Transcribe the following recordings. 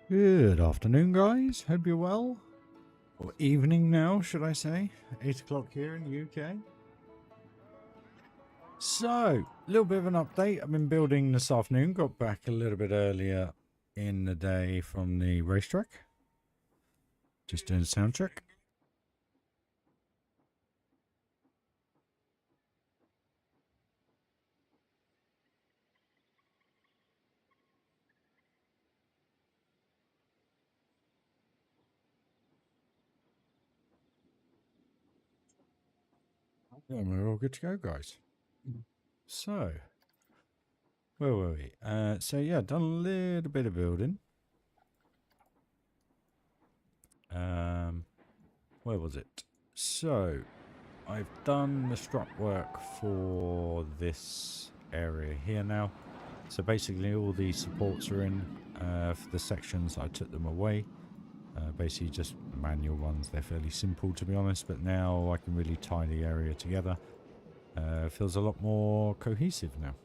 Good afternoon, guys. Hope you're well. Or evening now, should I say. 8 o'clock here in the UK. So, a little bit of an update. I've been building this afternoon. Got back a little bit earlier in the day from the racetrack. Just doing a sound check. And we're all good to go, guys. So, where were we? So yeah, done a little bit of building. Where was it? So, I've done the strut work for this area here now. So basically all the supports are in. For the sections I took them away. Basically just manual ones. They're fairly simple to be honest, but now I can really tie the area together. Feels a lot more cohesive now.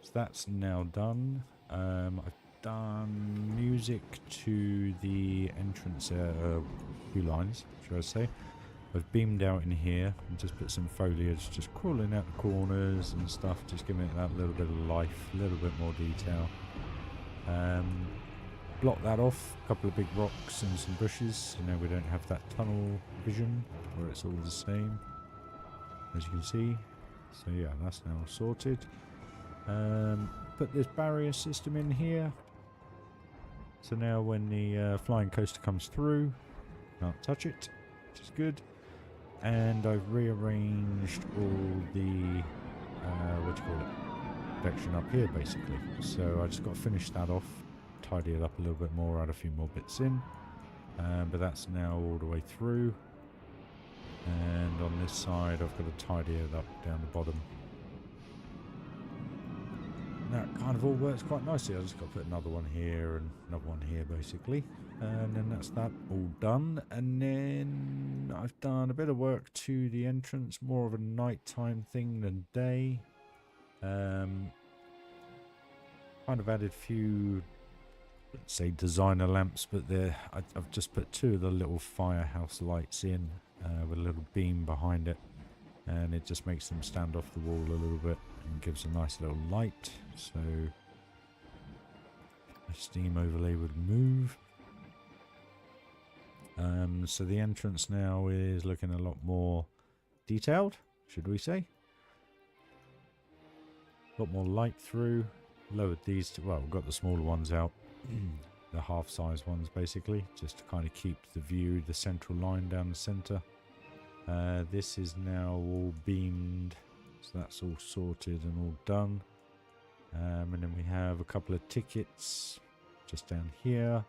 So that's now done. I've done music to the entrance, a few lines, should I say. I've beamed out in here and just put some foliage just crawling out the corners and stuff, just giving it that little bit of life, a little bit more detail. Block that off, a couple of big rocks and some bushes, so now we don't have that tunnel vision where it's all the same, as you can see. So yeah, that's now sorted. Put this barrier system in here, so now when the flying coaster comes through, can't touch it, which is good. And I've rearranged all the what do you call it, protection up here basically. So I just got to finish that off, tidy it up a little bit more, add a few more bits in. But that's now all the way through. And on this side I've got to tidy it up down the bottom. That kind of all works quite nicely. I just got to put another one here and another one here basically. And then that's that all done. And then I've done a bit of work to the entrance, more of a nighttime thing than day. Kind of added a few, let's say, designer lamps, but I've just put two of the little firehouse lights in with a little beam behind it. And it just makes them stand off the wall a little bit and gives a nice little light. So the steam overlay would move. So the entrance now is looking a lot more detailed, should we say. A lot more light through. Lowered these to, well, we've got the smaller ones out. The half-size ones basically, just to kind of keep the view, the central line down the centre. This is now all beamed, so that's all sorted and all done. And then we have a couple of tickets just down here.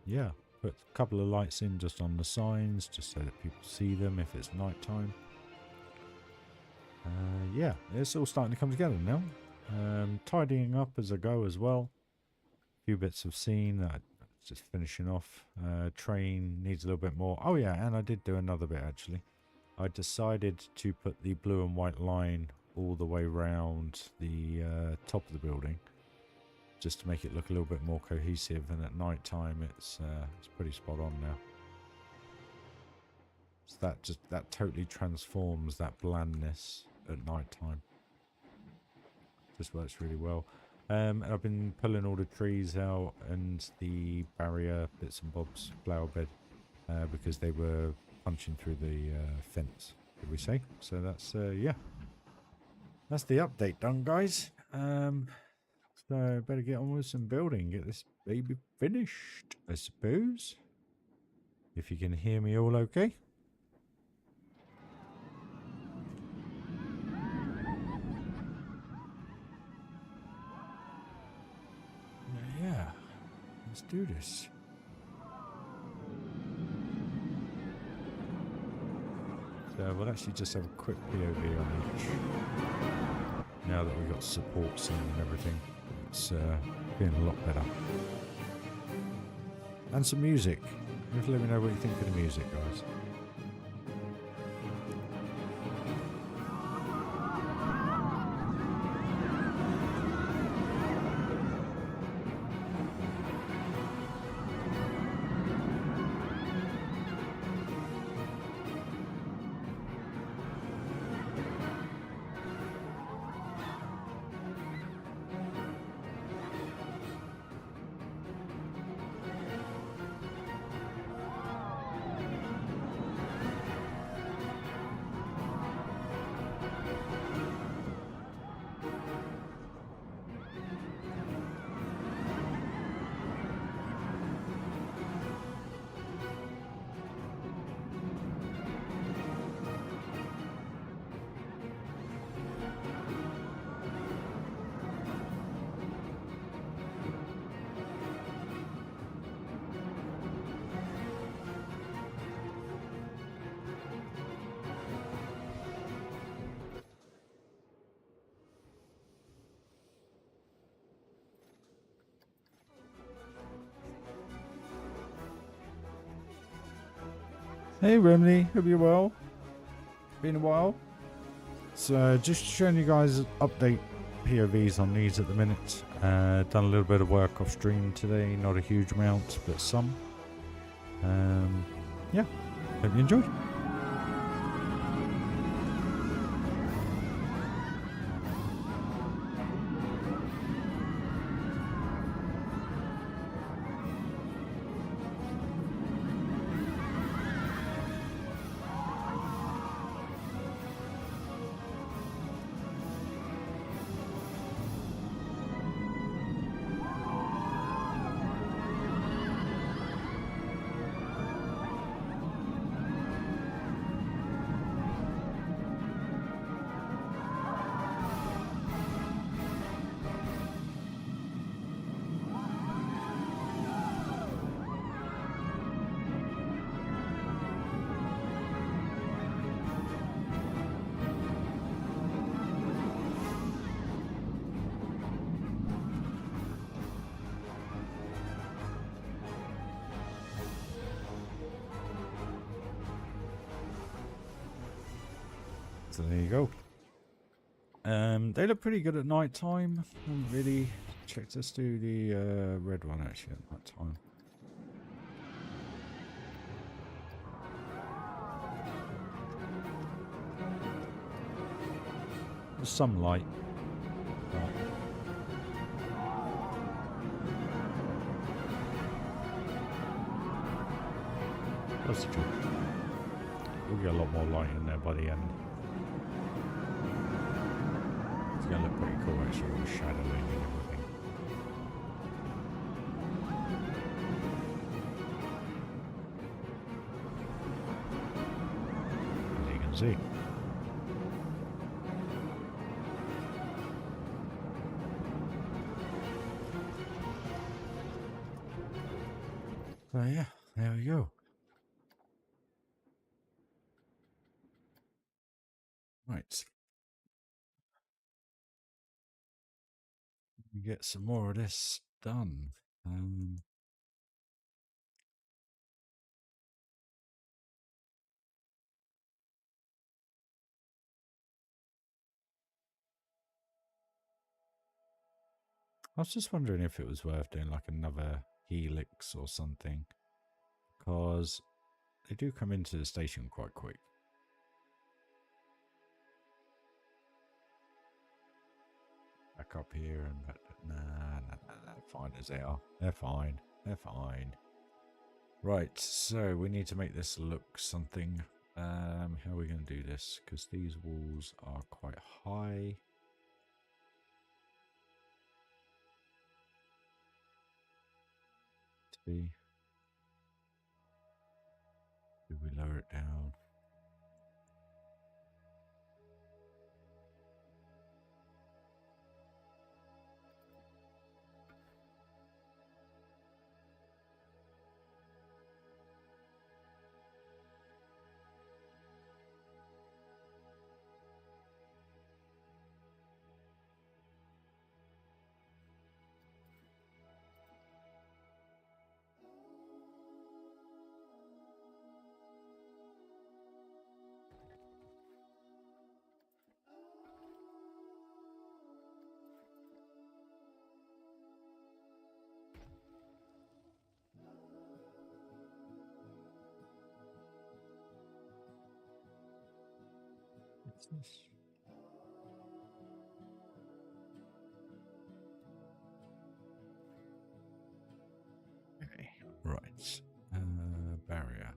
Yeah, put a couple of lights in just on the signs, just so that people see them if it's night time. Yeah, it's all starting to come together now. Tidying up as I go as well. A few bits of scene that just finishing off. Train needs a little bit more. Oh yeah, and I did do another bit actually. I decided to put the blue and white line all the way around the top of the building, just to make it look a little bit more cohesive. And at night time, it's pretty spot on now. So that totally transforms that blandness at night time. Just works really well. I've been pulling all the trees out and the barrier bits and bobs, flower bed, because they were punching through the fence, did we say? So that's, yeah. That's the update done, guys. So better get on with some building, get this baby finished, I suppose. If you can hear me all okay. Yeah, let's do this. So we'll actually just have a quick POV on each. Now that we've got supports in and everything, it's being a lot better. And some music. Just let me know what you think of the music, guys. Hey Remedy, hope you're well. Been a while. So just showing you guys update POVs on these at the minute. Done a little bit of work off stream today, not a huge amount, but some. Yeah, hope you enjoy. So there you go. They look pretty good at night time. Haven't really checked. Let's do the red one actually at night time. There's some light. That's the truth. We'll get a lot more light in there by the end. It's going to look pretty cool actually, all the shadowing and everything. As you can see. So yeah, there we go. Right. Get some more of this done. I was just wondering if it was worth doing like another helix or something, because they do come into the station quite quick. Back up here and back. Nah, fine as they are. They're fine. They're fine. Right, so we need to make this look something. How are we going to do this? Because these walls are quite high. Do we lower it down? What's this? Okay, right. Barrier.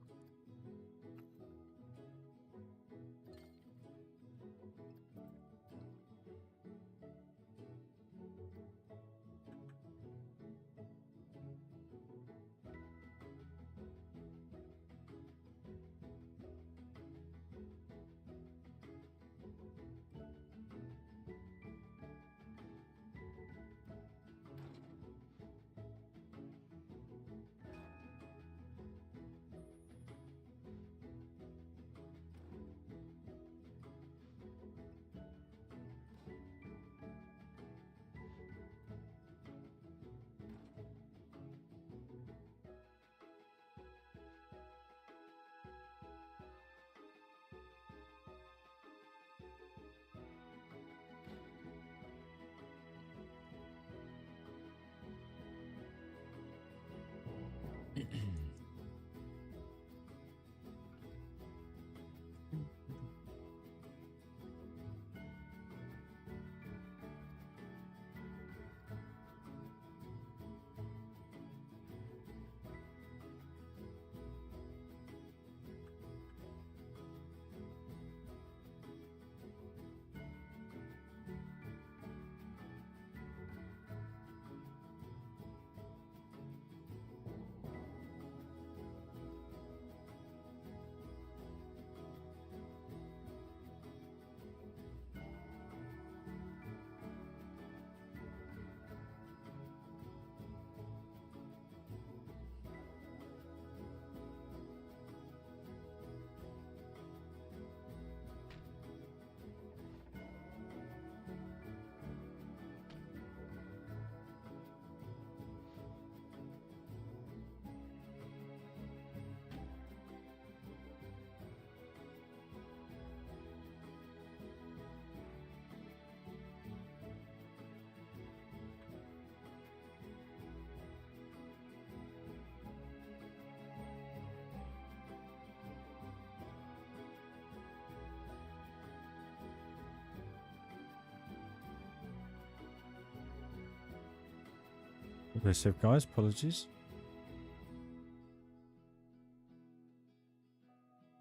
Aggressive guys, apologies.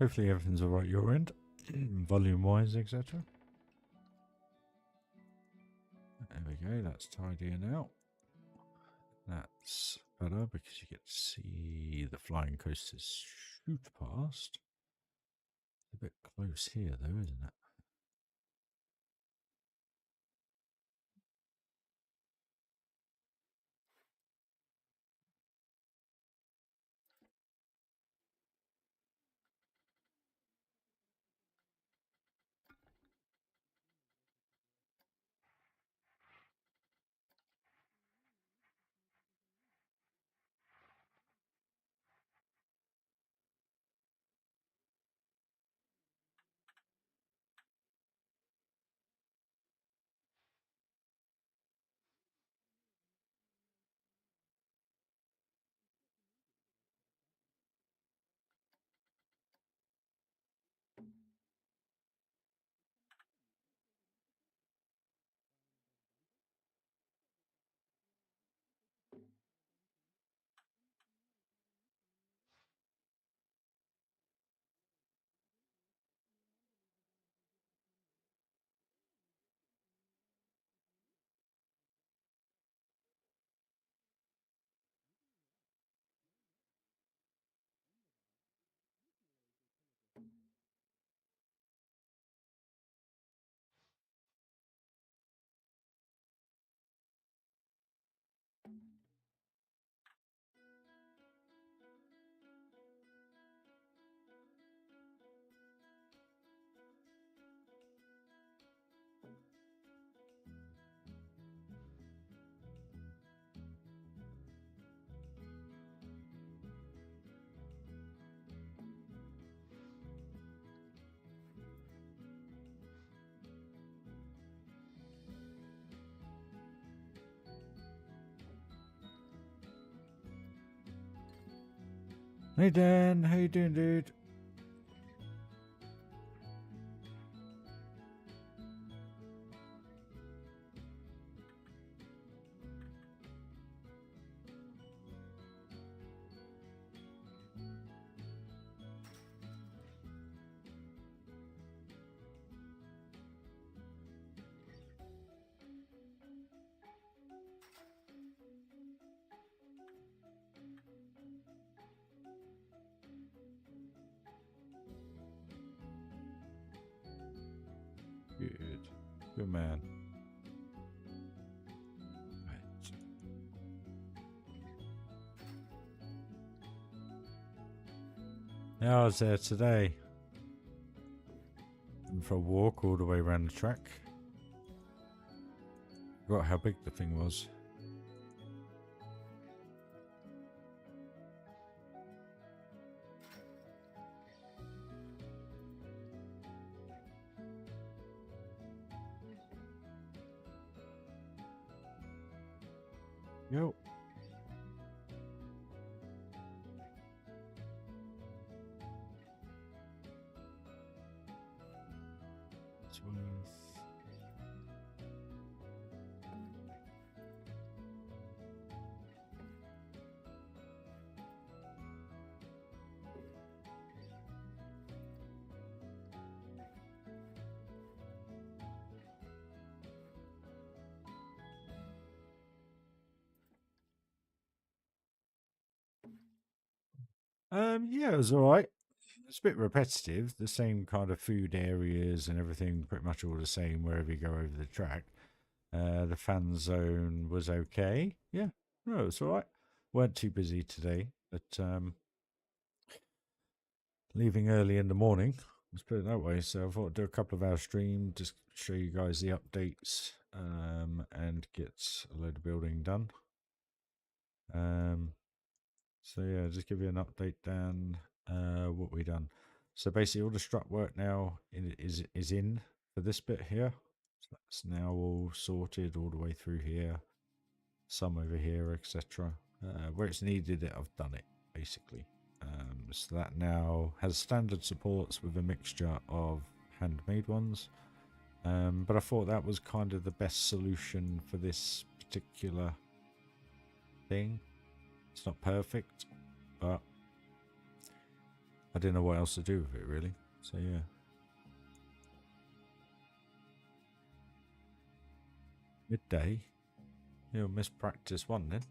Hopefully everything's alright your end, volume wise, etc. There we go, that's tidier now. That's better because you get to see the flying coasters shoot past. A bit close here though, isn't it? Hey Dan, how you doing, dude? Good. Good man. Right. Now I was there today. Went for a walk all the way around the track. Forgot how big the thing was. Yo. Yeah, it was alright. It's a bit repetitive, the same kind of food areas and everything pretty much all the same wherever you go over the track. The fan zone was okay. Yeah, no, it was alright. Weren't too busy today, but leaving early in the morning, let's put it that way. So I thought I'd do a couple of hour stream, just show you guys the updates and get a load of building done. So yeah, just give you an update, Dan. What we done. So basically, all the strut work now is in for this bit here. So that's now all sorted all the way through here. Some over here, etc. Where it's needed, I've done it basically. So that now has standard supports with a mixture of handmade ones. But I thought that was kind of the best solution for this particular thing. It's not perfect, but I didn't know what else to do with it really. So yeah. Midday? You'll miss practice 1 then.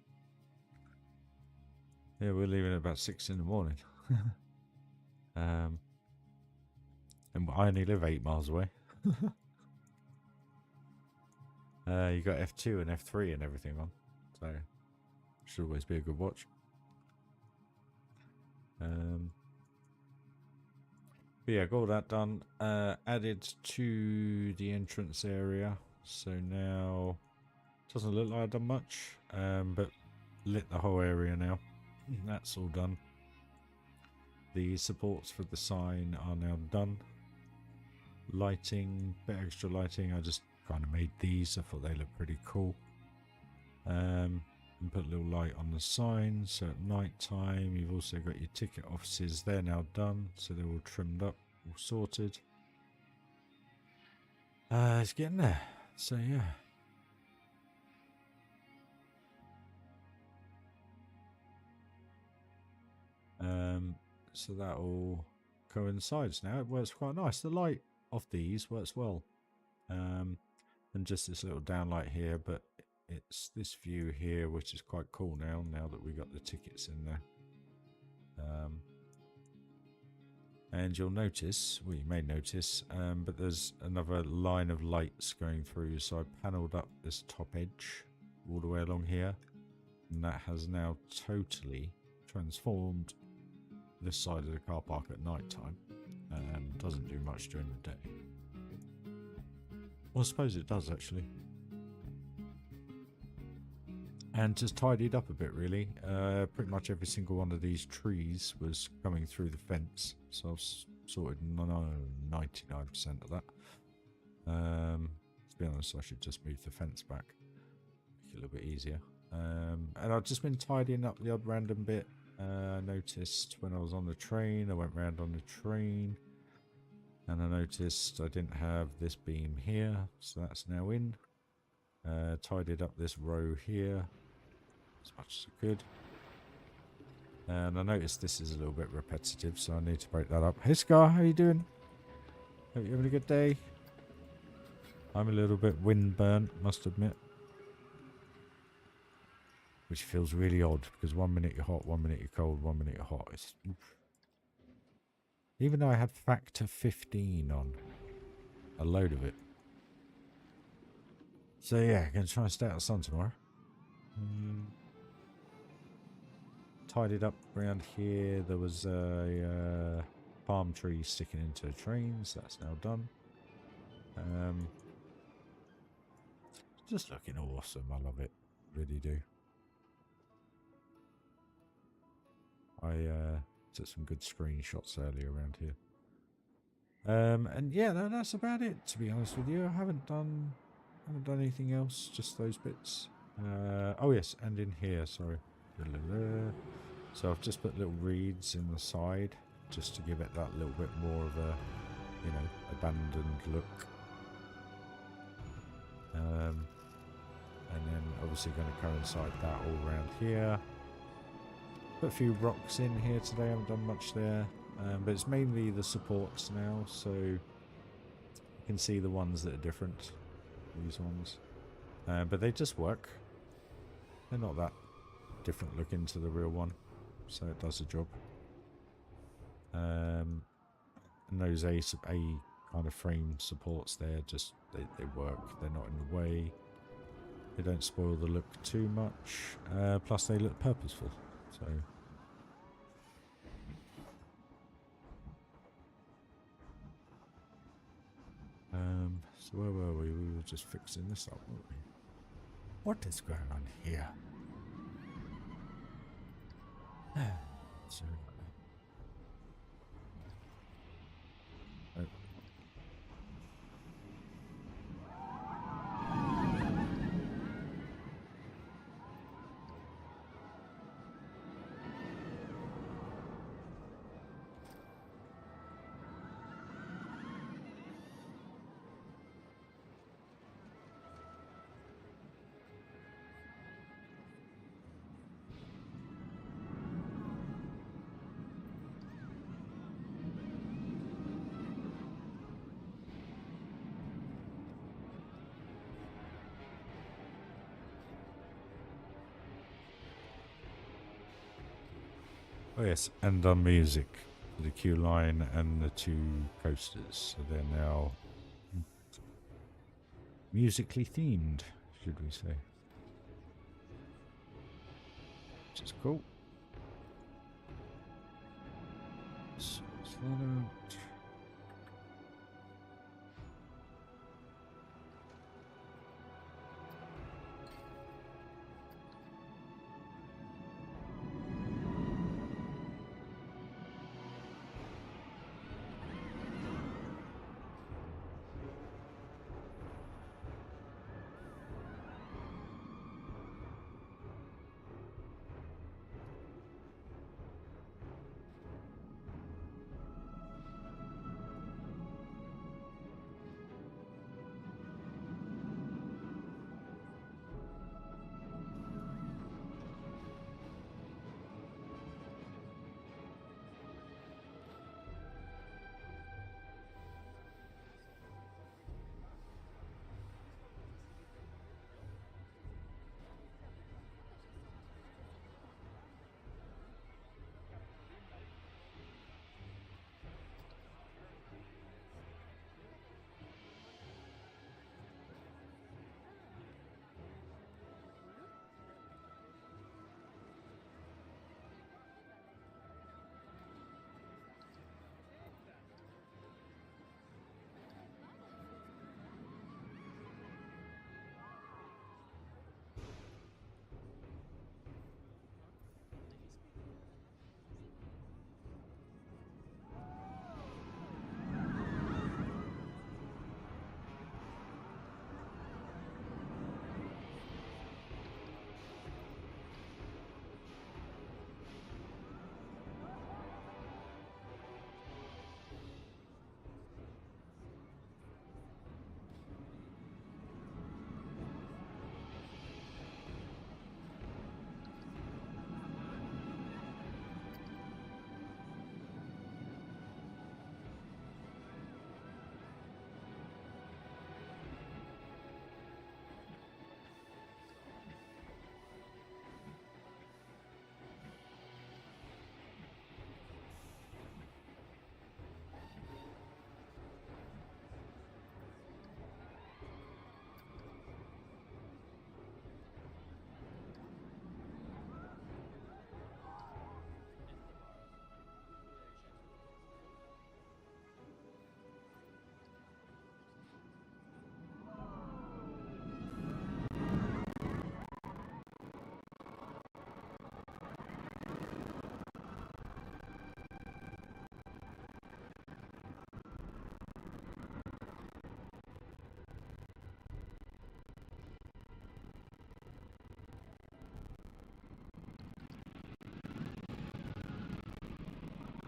Yeah, we're leaving at about 6 in the morning. And I only live 8 miles away. You got F2 and F3 and everything on, so should always be a good watch. But yeah, got all that done. Added to the entrance area, so now doesn't look like I've done much, but lit the whole area now. That's all done. The supports for the sign are now done. Lighting, bit extra lighting. I just kind of made these. I thought they looked pretty cool. And put a little light on the sign, so at night time you've also got your ticket offices. They're now done, so they're all trimmed up, all sorted. It's getting there, so yeah. So that all coincides now. It works quite nice. The light of these works well, and just this little downlight here, but it's this view here which is quite cool now that we got the tickets in there. And you'll notice, well you may notice, but there's another line of lights going through, so I panelled up this top edge all the way along here, and that has now totally transformed this side of the car park at night time. Doesn't do much during the day. Well, I suppose it does actually. And just tidied up a bit really. Pretty much every single one of these trees was coming through the fence, so I've sorted 99% of that. To be honest, I should just move the fence back, make it a little bit easier. And I've just been tidying up the odd random bit. I noticed when I was on the train, I went round on the train, and I noticed I didn't have this beam here, so that's now in. Tidied up this row here as much as I could. And I noticed this is a little bit repetitive, so I need to break that up. Hey Scar, how you doing? Hope you're having a good day. I'm a little bit wind burnt, must admit. Which feels really odd, because 1 minute you're hot, 1 minute you're cold, 1 minute you're hot. It's, even though I had factor 15 on a load of it. So yeah, going to try and stay out of the sun tomorrow. Tidied up around here. There was a palm tree sticking into a train, so that's now done. Just looking awesome. I love it. Really do. I took some good screenshots earlier around here. And yeah, no, that's about it, to be honest with you. I haven't done anything else, just those bits. Oh yes, and in here, sorry. So I've just put little reeds in the side, just to give it that little bit more of a, you know, abandoned look. And then obviously going to coincide that all around here. Put a few rocks in here today, I haven't done much there. But it's mainly the supports now, so you can see the ones that are different. These ones. But they just work. They're not that different looking to the real one, so it does the job. And those A kind of frame supports there, just they work. They're not in the way. They don't spoil the look too much. Plus they look purposeful. So so where were we? We were just fixing this up, weren't we? What is going on here? So, Oh yes, and done music. The queue line and the two coasters. So they're now musically themed, should we say. Which is cool. So,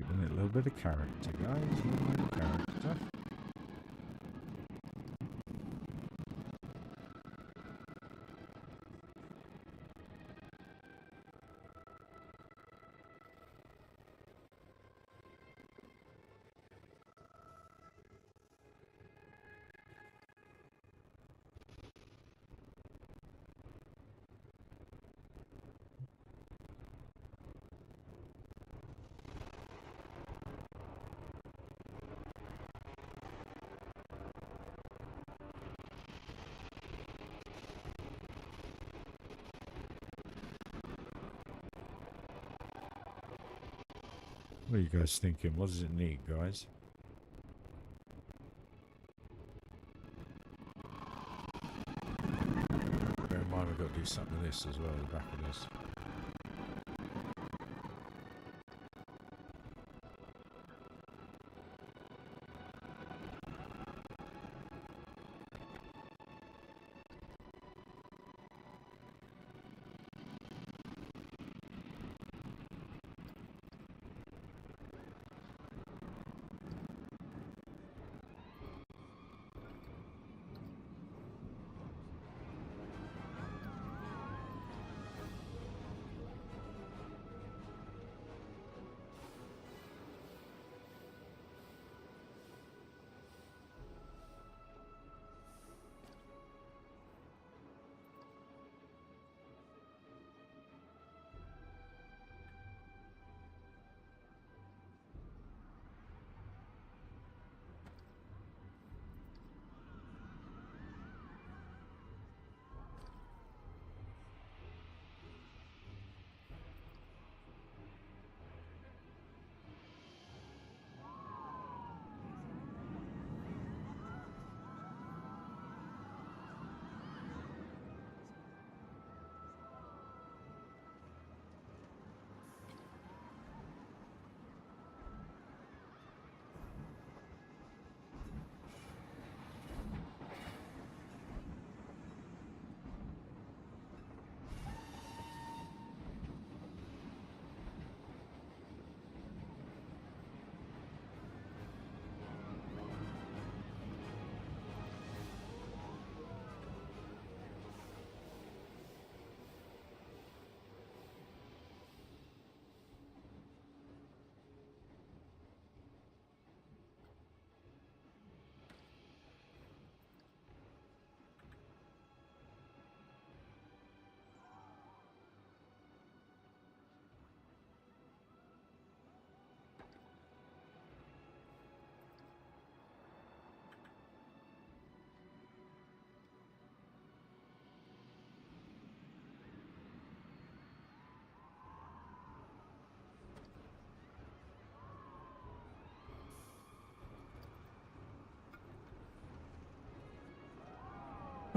giving it a little bit of character, guys. A little bit of character. What are you guys thinking? What does it need, guys? Bear in mind we've got to do something with this as well, the back of this.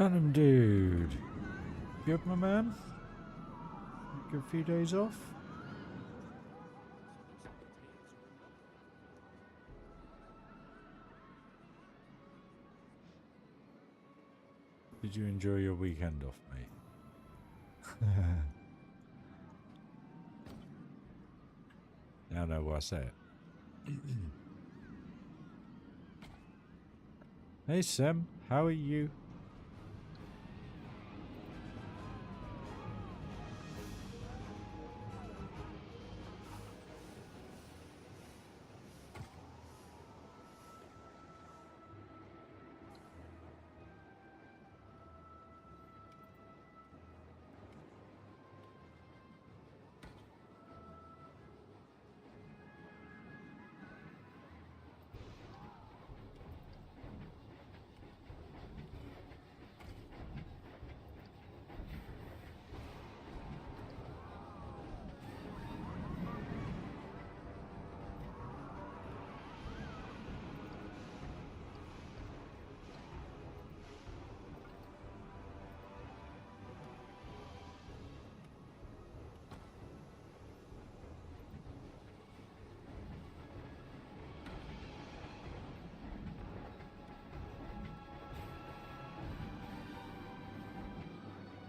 Random dude. Good, my man? Good few days off? Did you enjoy your weekend off, mate? Now I know why I say it. Hey Sam, how are you?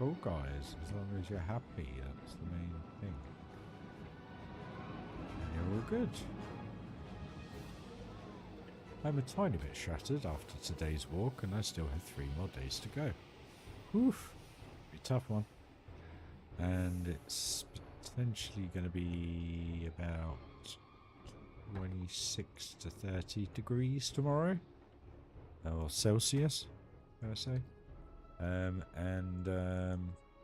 Cool guys, as long as you're happy, that's the main thing. And you're all good. I'm a tiny bit shattered after today's walk, and I still have 3 more days to go. Oof, be a tough one. And it's potentially going to be about 26 to 30 degrees tomorrow, or Celsius, can I say?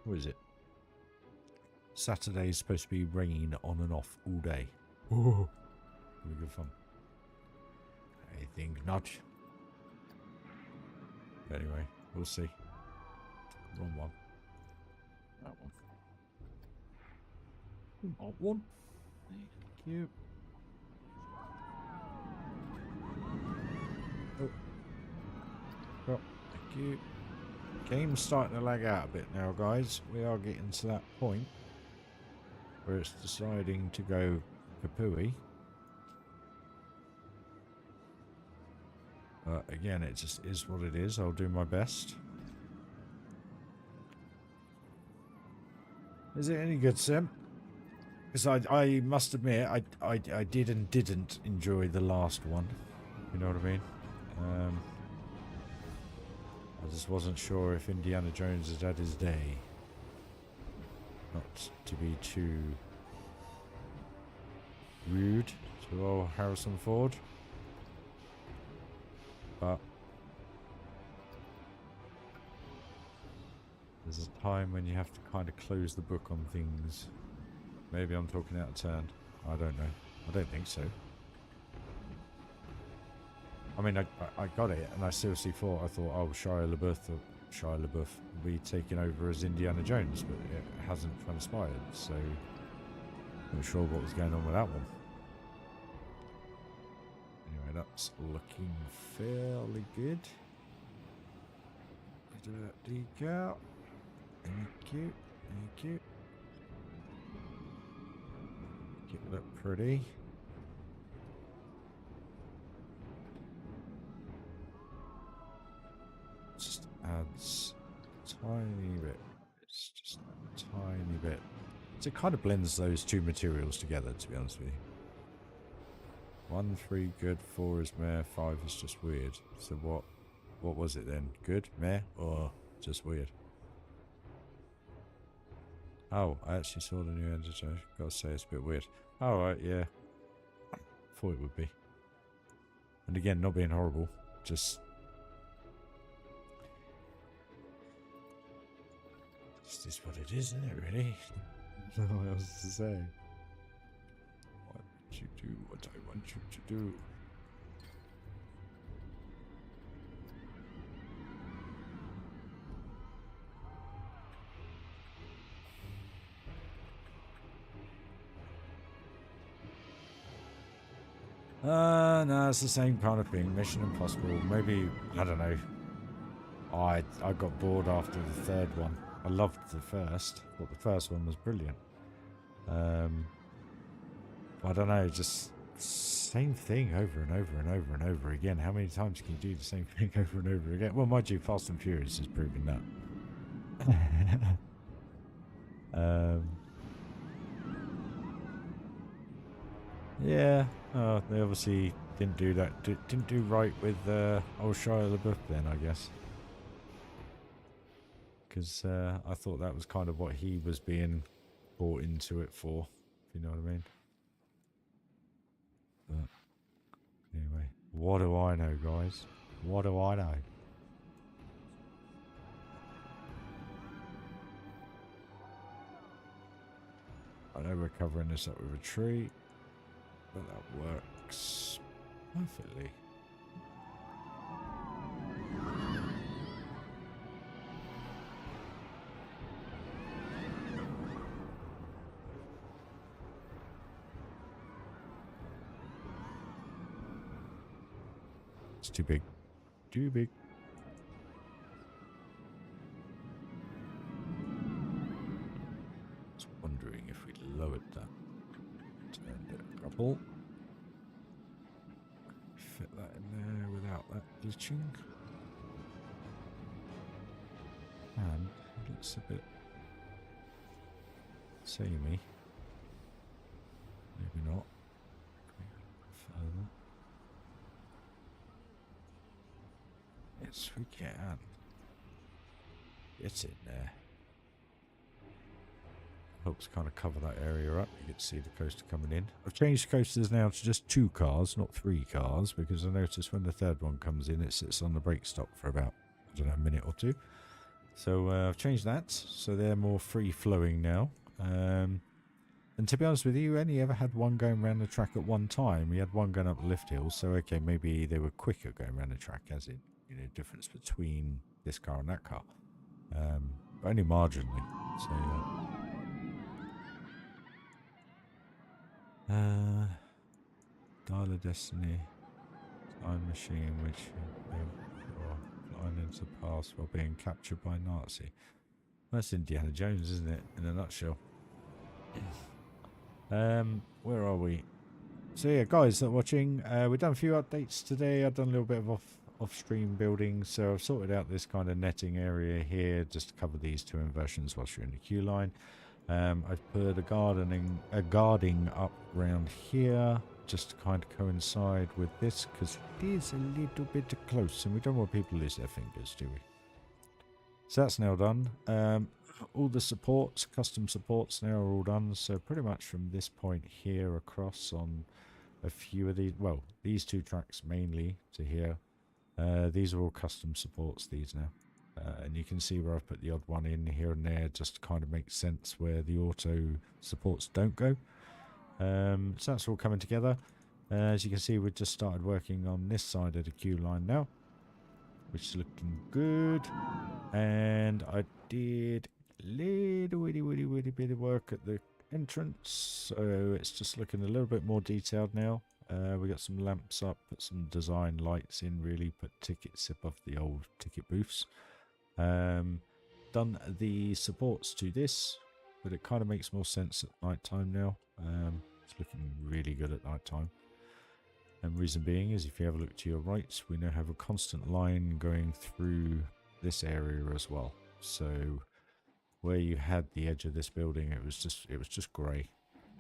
What is it? Saturday's supposed to be rain on and off all day. Oh, it'll be good fun. I think not. But anyway, we'll see. Wrong one. That one. That one. Thank you. Oh. Oh, thank you. Game's starting to lag out a bit now, guys. We are getting to that point where it's deciding to go kapooey. But again, it just is what it is. I'll do my best. Is it any good, Sim? Because I must admit, I did and didn't enjoy the last one. You know what I mean? I just wasn't sure if Indiana Jones had had his day. Not to be too rude to old Harrison Ford. But there's a time when you have to kind of close the book on things. Maybe I'm talking out of turn. I don't know. I don't think so. I mean, I got it, and I seriously thought, oh, Shia LaBeouf will be taking over as Indiana Jones, but it hasn't transpired, so not sure what was going on with that one. Anyway, that's looking fairly good. Do that decal. Thank you, thank you. Keep it look pretty. Just adds a tiny bit. It's just a tiny bit. So it kind of blends those two materials together, to be honest with you. 1, 3, good. 4 is meh. 5 is just weird. So what was it then? Good, meh, or just weird? Oh, I actually saw the new editor. Gotta say, it's a bit weird. Alright, yeah. Thought it would be. And again, not being horrible. Just is what it is, isn't it, really? What else to say? What you do what I want you to do. No, it's the same kind of thing. Mission Impossible. Maybe, I don't know. I got bored after the third one. I loved the first. Thought the first one was brilliant. I don't know, just same thing over and over and over and over again. How many times can you do the same thing over and over again? Well, mind you, Fast and Furious has proven that. Yeah, they obviously didn't do that. Didn't do right with old Shia LaBeouf then, I guess. Because I thought that was kind of what he was being brought into it for, if you know what I mean. But anyway, what do I know, guys? What do I know? I know we're covering this up with a tree, but that works perfectly. It's too big. Too big. Just wondering if we lowered that. Turned it a couple. Fit that in there without that glitching. And it looks a bit samey. Maybe not. Further. Yes, we can. It's in there. Helps kind of cover that area up. You can see the coaster coming in. I've changed the coasters now to just 2 cars, not 3 cars, because I noticed when the third one comes in, it sits on the brake stop for about, I don't know, a minute or 2. So I've changed that, so they're more free-flowing now. And to be honest with you, we only ever had one going around the track at one time. We had one going up the lift hill, so okay, maybe they were quicker going around the track, as in, you know, difference between this car and that car. But only marginally. So Dial of Destiny, time machine, which flying into the past while being captured by Nazi. That's Indiana Jones, isn't it? In a nutshell. Where are we? So yeah, guys that are watching, we've done a few updates today. I've done a little bit of off-stream building, so I've sorted out this kind of netting area here just to cover these 2 inversions whilst you're in the queue line. I've put a guarding up around here just to kind of coincide with this, because it is a little bit close and we don't want people to lose their fingers, do we? So that's now done. All the supports, custom supports now are all done, so pretty much from this point here across on a few of these, well, these 2 tracks mainly to here, these are all custom supports, these now. And you can see where I've put the odd one in here and there just to kind of make sense where the auto supports don't go. So that's all coming together. As you can see, we've just started working on this side of the queue line now, which is looking good. And I did a little itty bit of work at the entrance, so it's just looking a little bit more detailed now. We got some lamps up, put some design lights in, really put tickets above the old ticket booths. Done the supports to this, but it kind of makes more sense at night time now. It's looking really good at night time. And reason being is, if you have a look to your right, we now have a constant line going through this area as well. So where you had the edge of this building, it was just grey.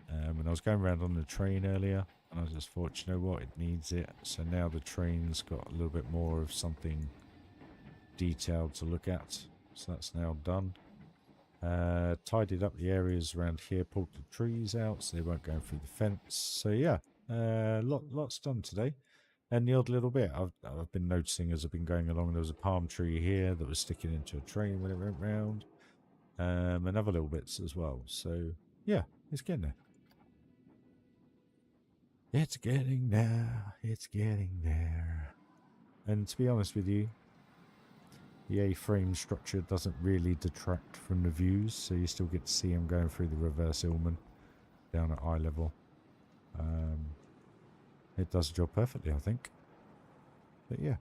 And I was going around on the train earlier, and I just thought, you know what, it needs it. So now the train's got a little bit more of something detailed to look at. So that's now done. Tidied up the areas around here, pulled the trees out so they weren't going through the fence. So yeah. Lots done today, and the odd little bit I've been noticing as I've been going along. There was a palm tree here that was sticking into a train when it went round, and other little bits as well. So yeah, it's getting there. It's getting there. It's getting there. And to be honest with you, the A-frame structure doesn't really detract from the views, so you still get to see them going through the reverse Illman down at eye level. It does the job perfectly, I think. But yeah,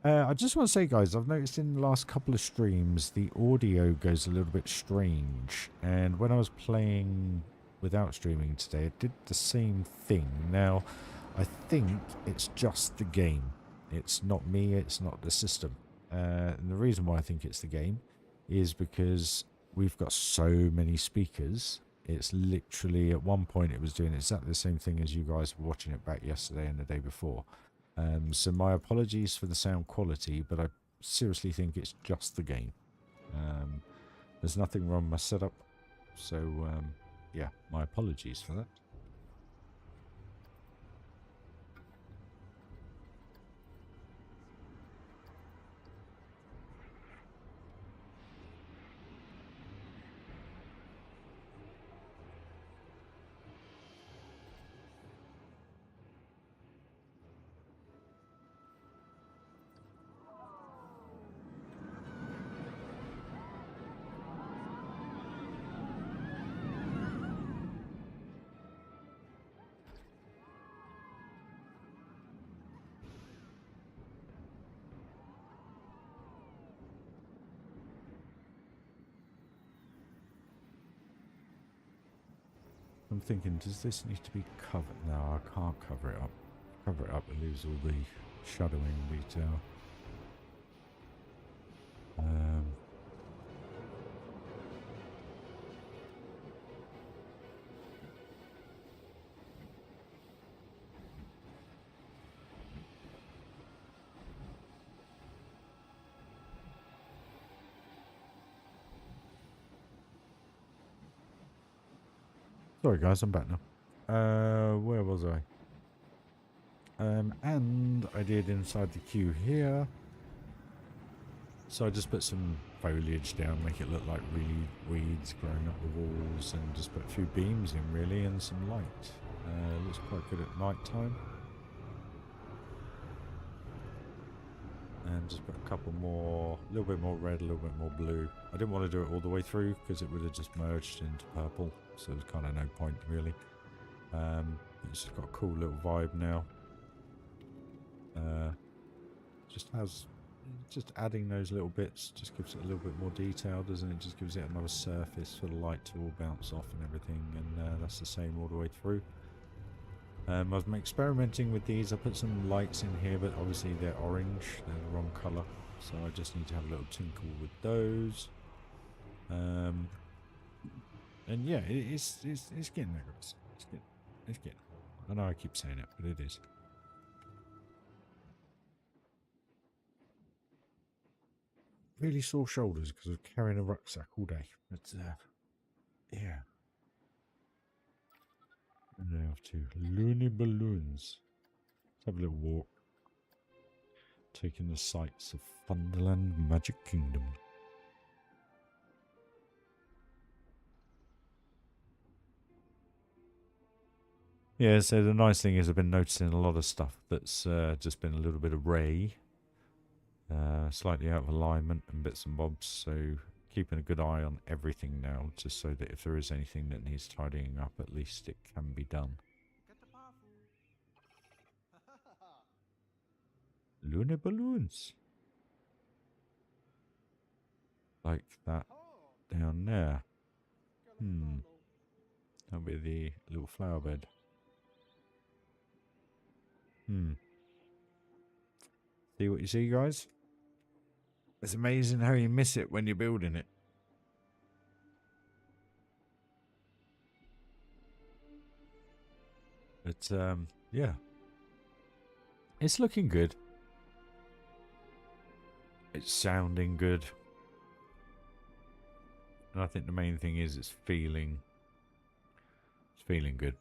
I just want to say, guys, I've noticed in the last couple of streams, the audio goes a little bit strange. And when I was playing without streaming today, it did the same thing. Now, I think it's just the game. It's not me, it's not the system. And the reason why I think it's the game is because we've got so many speakers. It's literally, at one point, it was doing exactly the same thing as you guys were watching it back yesterday and the day before. So my apologies for the sound quality, but I seriously think it's just the game. There's nothing wrong with my setup, so yeah, my apologies for that. I'm thinking, does this need to be covered? No, I can't cover it up. Cover it up and lose all the shadowing detail. Sorry guys, I'm back now. Where was I? And I did inside the queue here. So I just put some foliage down, make it look like weeds growing up the walls, and just put a few beams in really, and some light. Looks quite good at night time. And just put a couple more, a little bit more red, a little bit more blue. I didn't want to do it all the way through because it would have just merged into purple, so there's kind of no point really. It's just got a cool little vibe now. Just adding those little bits just gives it a little bit more detail, doesn't it? Just gives it another surface for the light to all bounce off and everything, and that's the same all the way through. I've been experimenting with these. I put some lights in here, but obviously they're orange. They're the wrong colour. So I just need to have a little tinkle with those. And yeah, it's getting there, guys. It's getting. I know I keep saying it, but it is. Really sore shoulders because of carrying a rucksack all day. But yeah. And now to Looney Balloons. Let's have a little walk. Taking the sights of Thunderland Magic Kingdom. Yeah, so the nice thing is I've been noticing a lot of stuff that's just been a little bit array. Slightly out of alignment and bits and bobs, so keeping a good eye on everything now, just so that if there is anything that needs tidying up, at least it can be done. Lunar balloons. Like that down there. That'll be the little flower bed. See what you see, guys? It's amazing how you miss it when you're building it. But yeah, it's looking good. It's sounding good. And I think the main thing is it's feeling good.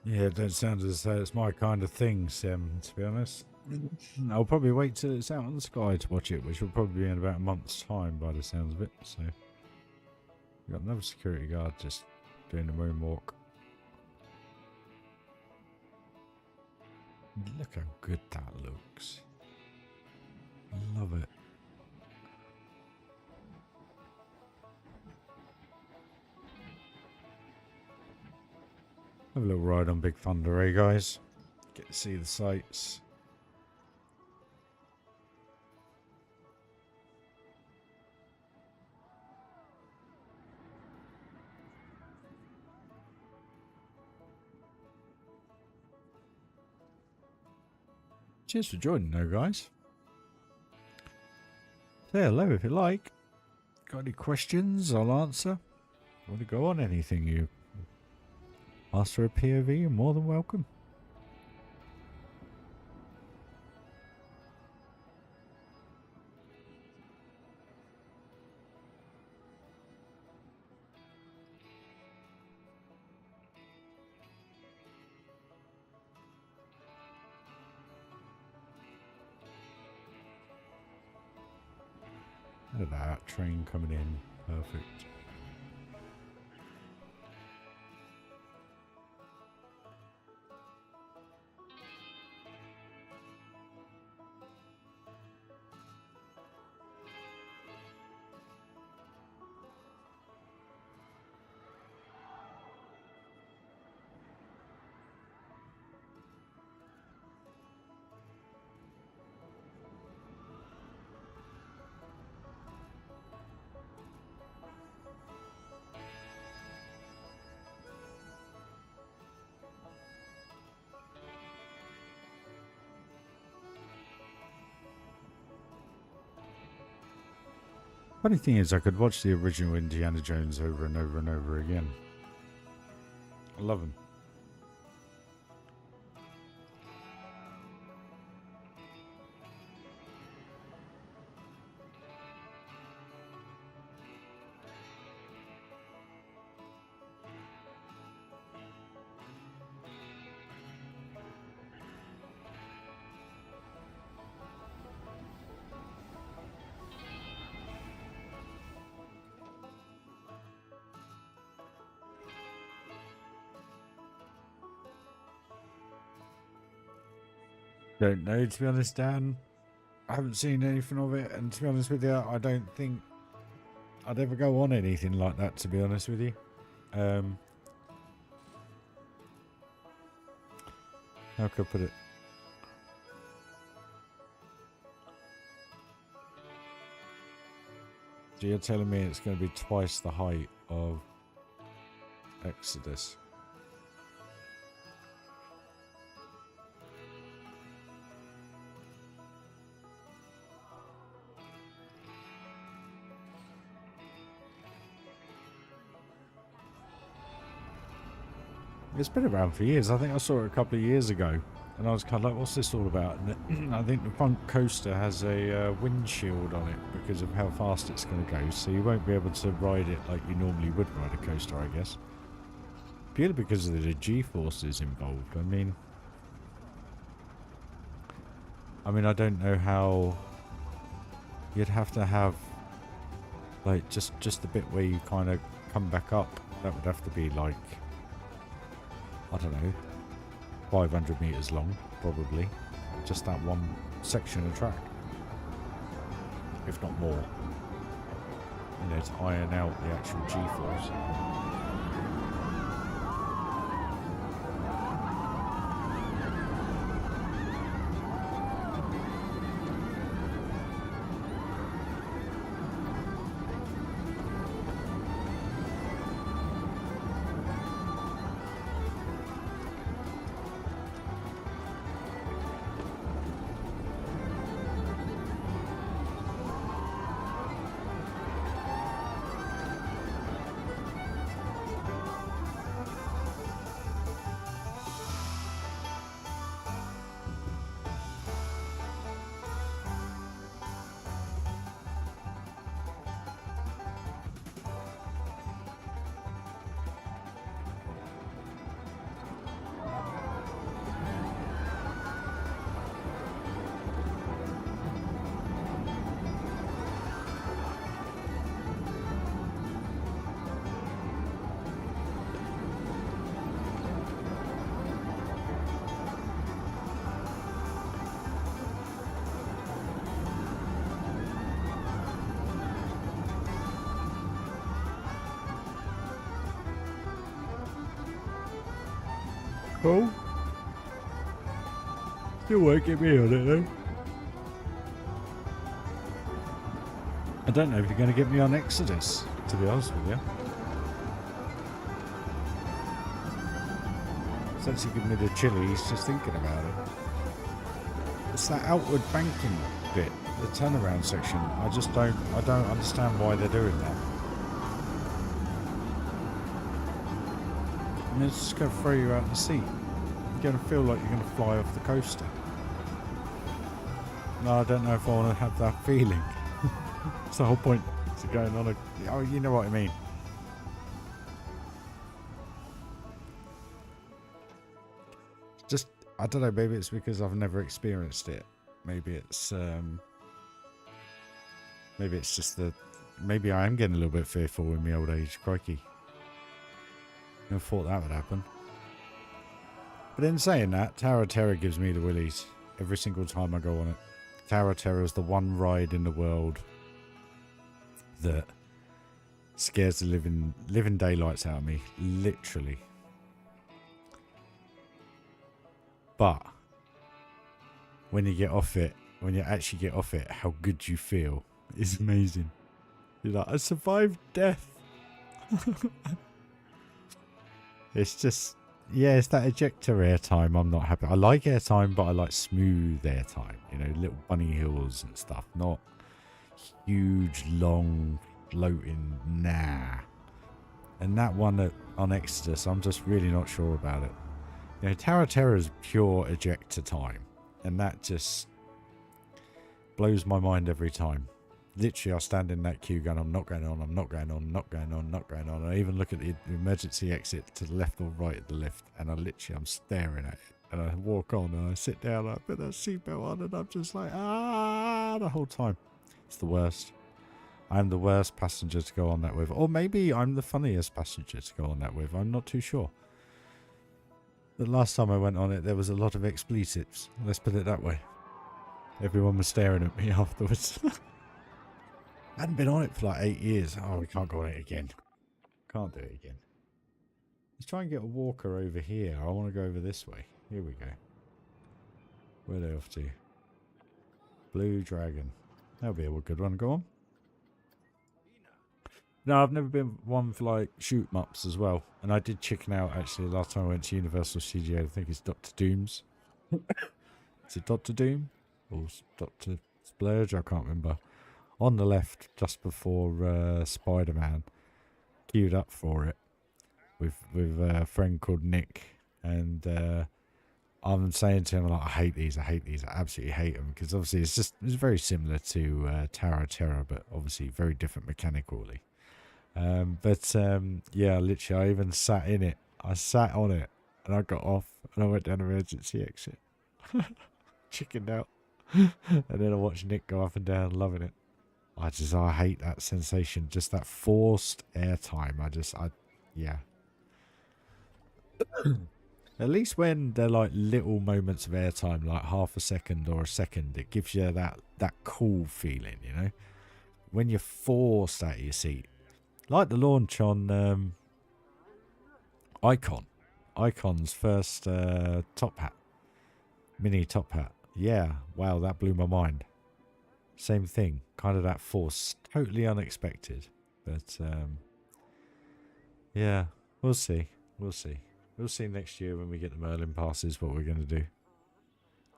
Yeah, it don't sound as though it's my kind of thing, Sam, to be honest. I'll probably wait till it's out on the sky to watch it, which will probably be in about a month's time by the sounds of it. So, we've got another security guard just doing the moonwalk. Look how good that looks. Love it. Have a little ride on Big Thunder, eh, guys? Get to see the sights. Cheers for joining, though, guys. Say hello if you like. Got any questions? I'll answer. Want to go on anything you ask for a POV? You're more than welcome. Look at that train coming in. Perfect. Funny thing is, I could watch the original Indiana Jones over and over and over again. I love them. Don't know, to be honest, Dan. I haven't seen anything of it, and to be honest with you, I don't think I'd ever go on anything like that, to be honest with you. How can I put it? So you're telling me it's going to be twice the height of Exodus? It's been around for years. I think I saw it a couple of years ago, and I was kind of like, what's this all about? And I think the front coaster has a windshield on it because of how fast it's going to go, so you won't be able to ride it like you normally would ride a coaster, I guess. Purely because of the G-forces involved. I mean, I don't know how you'd have to have, like, just the bit where you kind of come back up. That would have to be like, I don't know, 500 meters long, probably. Just that one section of track, if not more. You know, to iron out the actual G-force. cool. Still won't get me on it though. I don't know if you're going to get me on Exodus, to be honest with you. It's actually giving me the chillies just thinking about it. It's that outward banking bit, the turnaround section. I don't understand why they're doing that. I mean, it's just going to throw you out in the sea. You're going to feel like you're going to fly off the coaster. No, I don't know if I want to have that feeling. It's the whole point to going on a... Oh, you know what I mean. Just, I don't know, maybe it's because I've never experienced it. Maybe it's just the... Maybe I am getting a little bit fearful in my old age. Crikey. Never thought that would happen. But in saying that, Tower of Terror gives me the willies every single time I go on it. Tower of Terror is the one ride in the world that scares the living daylights out of me, literally. But when you get off it, when you actually get off it, how good you feel is amazing. You're like, I survived death. It's just, yeah, it's that ejector airtime I'm not happy. I like airtime, but I like smooth airtime. You know, little bunny hills and stuff. Not huge, long, floating, nah. And that one on Exodus, I'm just really not sure about it. You know, Tower of Terror is pure ejector time. And that just blows my mind every time. Literally, I stand in that queue going, I'm not going on, I'm not going on, not going on, not going on. I even look at the emergency exit to the left or right of the lift, and I'm staring at it. And I walk on, and I sit down, and I put that seatbelt on, and I'm just like, the whole time. It's the worst. I'm the worst passenger to go on that with. Or maybe I'm the funniest passenger to go on that with. I'm not too sure. The last time I went on it, there was a lot of expletives. Let's put it that way. Everyone was staring at me afterwards. I hadn't been on it for like 8 years. Oh, we can't go on it again. Can't do it again. Let's try and get a walker over here. I want to go over this way. Here we go. Where are they off to? Blue Dragon. That'll be a good one. Go on. No, I've never been one for like shoot 'em ups as well. And I did chicken out actually last time I went to Universal Studios. I think it's Dr. Doom's. Is it Dr. Doom? Or Dr. Splurge? I can't remember. On the left, just before Spider-Man, queued up for it with a friend called Nick, and I'm saying to him, like, I hate these, I absolutely hate them, because obviously it's very similar to Tower of Terror, but obviously very different mechanically. Yeah, literally, I even sat in it. I sat on it, and I got off, and I went down emergency exit. Chickened out. And then I watched Nick go up and down, loving it. I hate that sensation, just that forced airtime. Yeah. At least when they're like little moments of airtime, like half a second or a second, it gives you that cool feeling, you know? When you're forced out of your seat. Like the launch on Icon's first top hat. Mini top hat. Yeah, wow, that blew my mind. Same thing, kind of that force, totally unexpected. But yeah, we'll see. We'll see next year when we get the Merlin passes what we're going to do.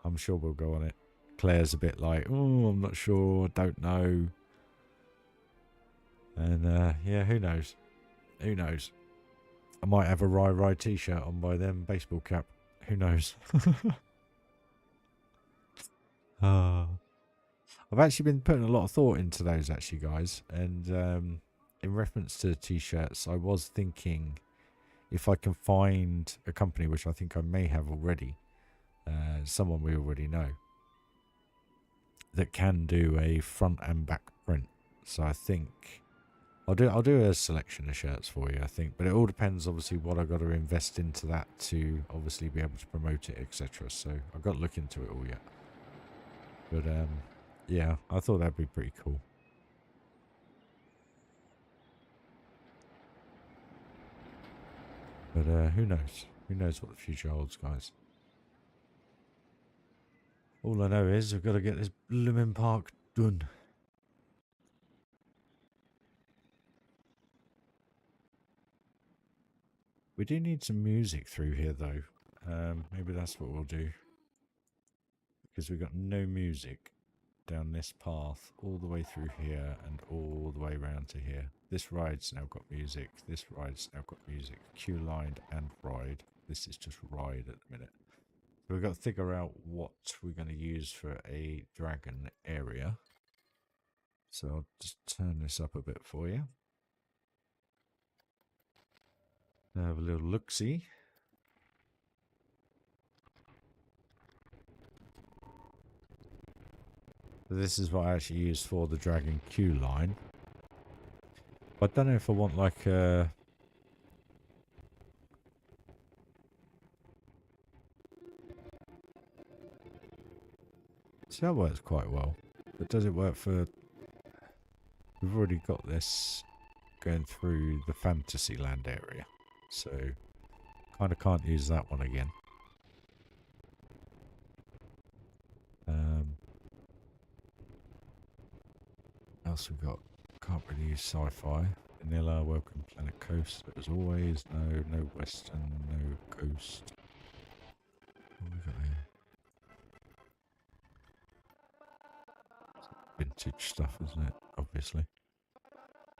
I'm sure we'll go on it. Claire's a bit like, oh, I'm not sure, don't know. And yeah, who knows? Who knows? I might have a Rye t-shirt on by then, baseball cap. Who knows? I've actually been putting a lot of thought into those, actually, guys. And in reference to the t-shirts, I was thinking if I can find a company, which I think I may have already, someone we already know, that can do a front and back print. So I think I'll do a selection of shirts for you, I think. But it all depends, obviously, what I've got to invest into that to obviously be able to promote it, etc. So I've got to look into it all yet. But yeah, I thought that'd be pretty cool. But who knows? Who knows what the future holds, guys? All I know is I've got to get this blooming park done. We do need some music through here, though. Maybe that's what we'll do. Because we've got no music down this path all the way through here and all the way around to here. This ride's now got music. This ride's now got music. Queue line and ride. This is just ride at the minute. So we've got to figure out what we're going to use for a dragon area. So I'll just turn this up a bit for you. Have a little look-see. This is what I actually use for the dragon queue line. I don't know if I want like a... See, that works quite well. But does it work for... We've already got this going through the Fantasyland area. So, kind of can't use that one again. What else we got? Can't really use sci-fi. Vanilla, welcome planet coast. As always, no western, no coast. What we got here? Vintage stuff, isn't it? Obviously.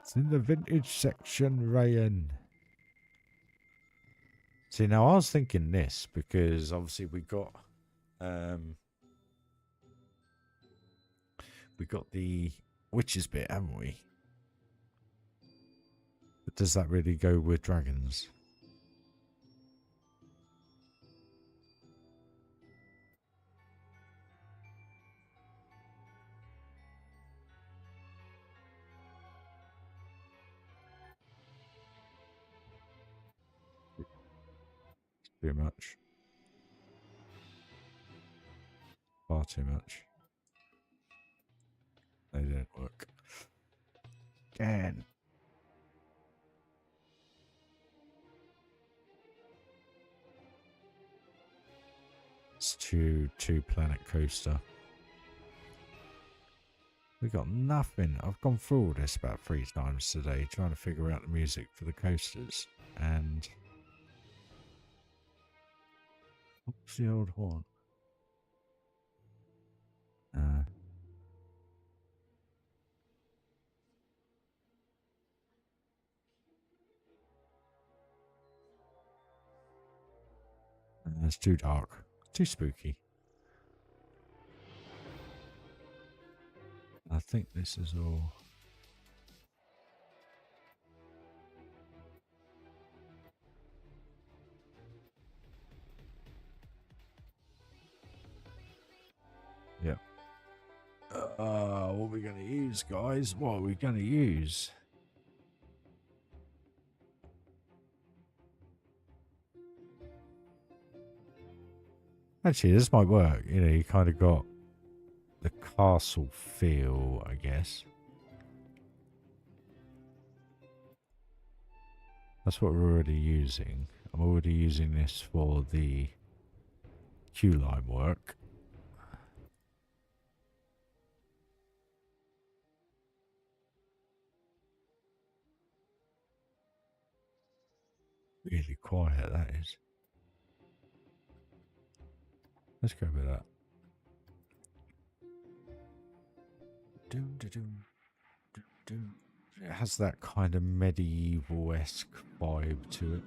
It's in the vintage section, Ryan. See, now I was thinking this because obviously we got the witches bit, haven't we? But does that really go with dragons? Too much. Far too much. They didn't work. Again. It's two planet coaster. We got nothing. I've gone through all this about 3 times today trying to figure out the music for the coasters. And what's the old horn? It's too dark. Too spooky. I think this is all... Yep. What are we going to use, guys? What are we going to use? Actually, this might work. You know, you kind of got the castle feel, I guess. That's what we're already using. I'm already using this for the queue line work. Really quiet, that is. Let's go with that. Doom, doom, doom, doom. It has that kind of medieval-esque vibe to it.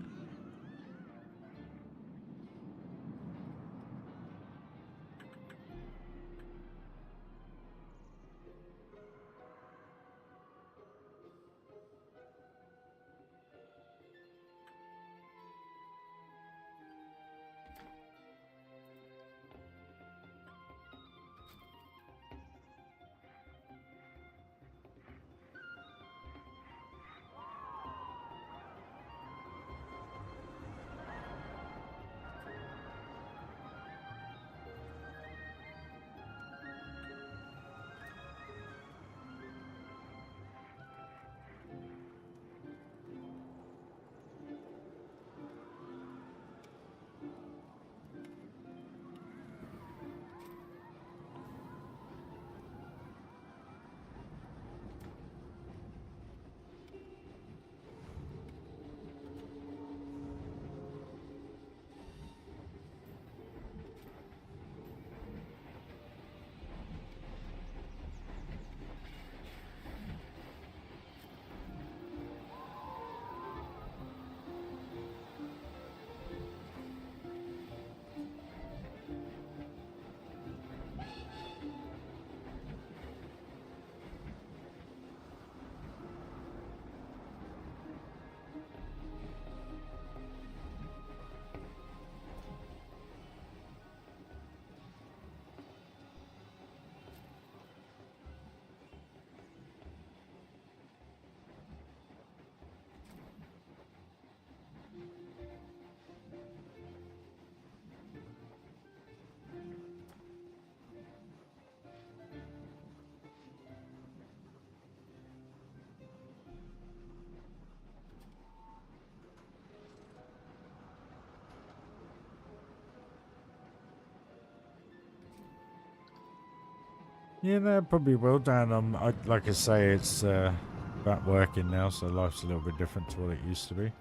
Yeah, no, probably will, Dan. Like I say, it's back working now, so life's a little bit different to what it used to be.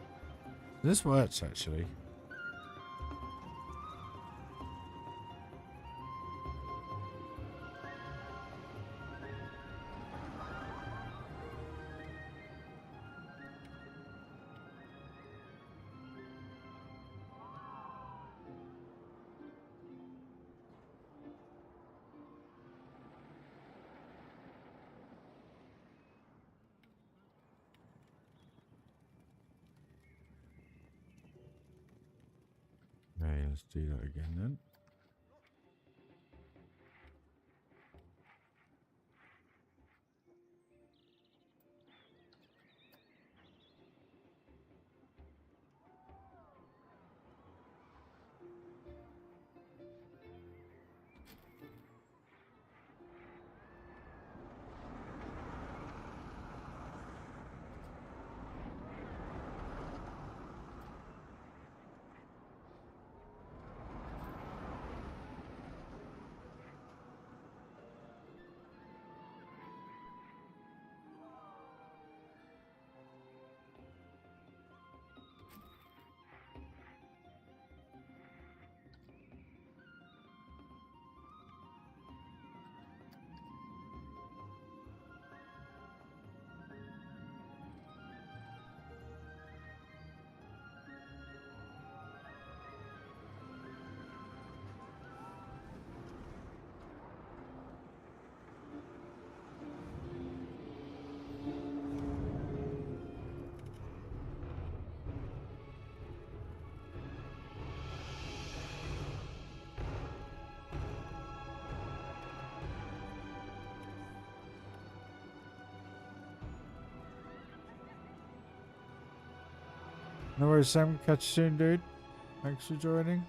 This works, actually. Okay, let's do that again then. No worries, Sam. Catch you soon, dude. Thanks for joining.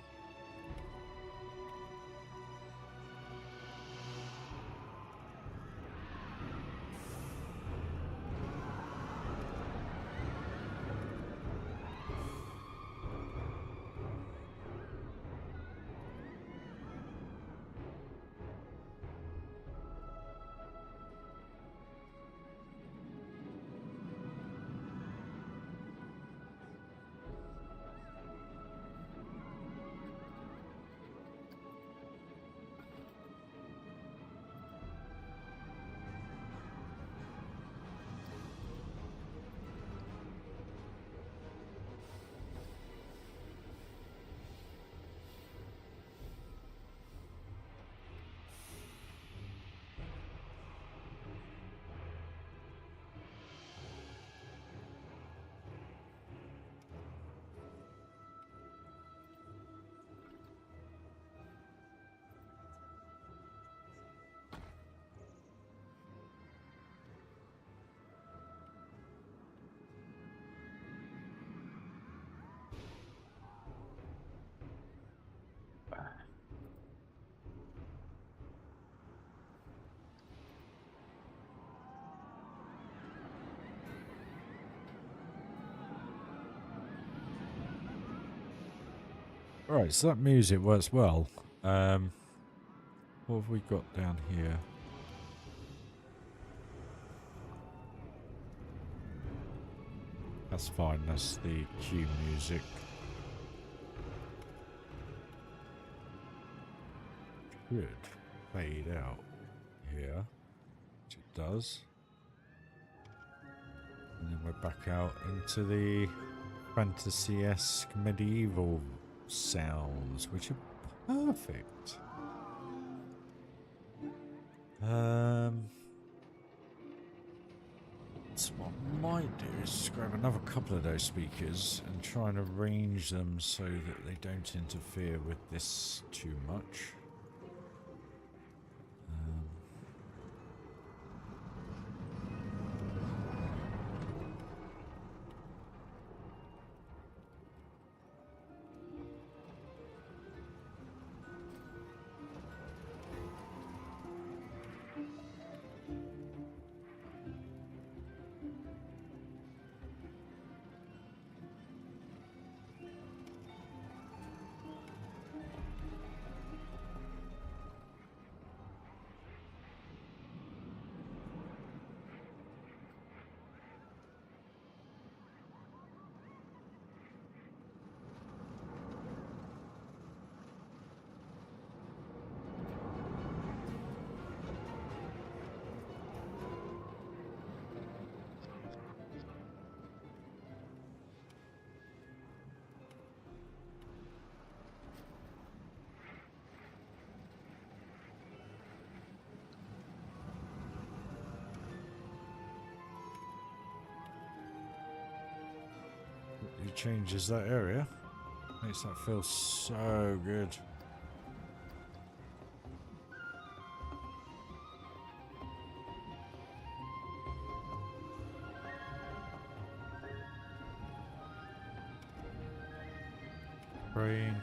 Right, so that music works well. What have we got down here? That's fine, that's the cue music. Good. Fade out here, which it does. And then we're back out into the fantasy-esque medieval sounds, which are perfect. So what I might do is just grab another couple of those speakers and try and arrange them so that they don't interfere with this too much. changes that area. Makes that feel so good. Spraying.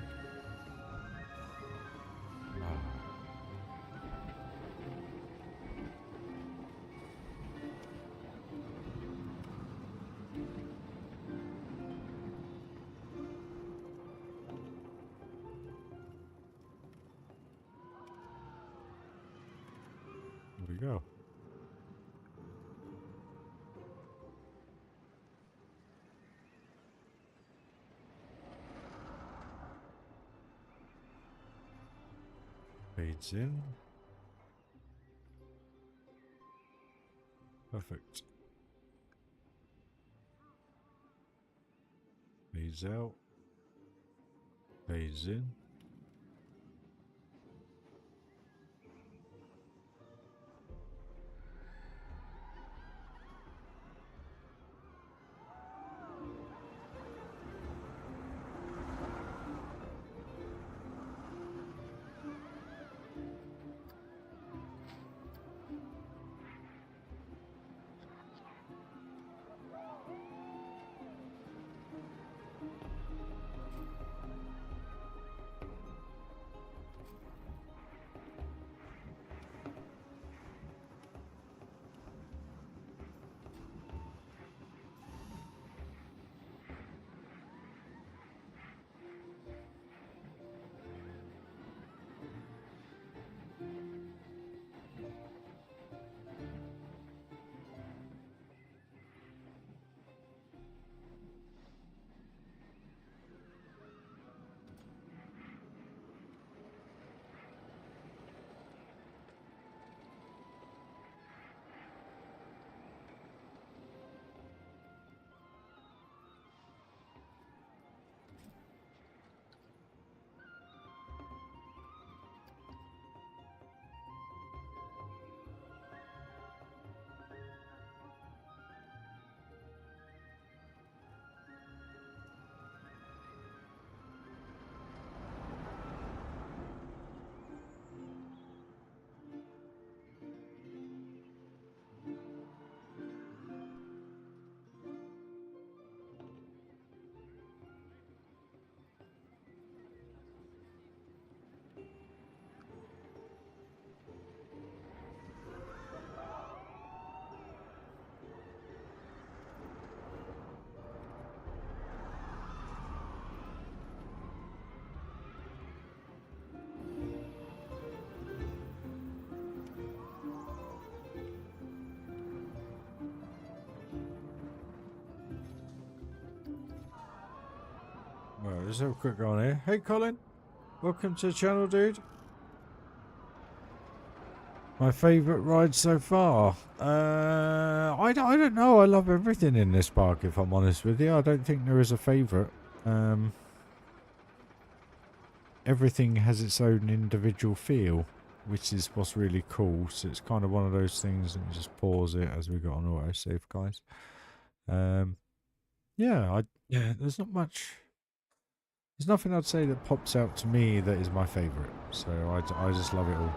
There we go. Fades in. Perfect. Fades out. Fades in. Well, let's have a quick go on here. Hey Colin, welcome to the channel, dude. My favourite ride so far? I don't know. I love everything in this park, if I'm honest with you. I don't think there is a favourite. Everything has its own individual feel, which is what's really cool. So it's kind of one of those things. Let me just pause it as we got on autosave, guys. Yeah, there's not much. There's nothing I'd say that pops out to me that is my favourite. So I just love it all.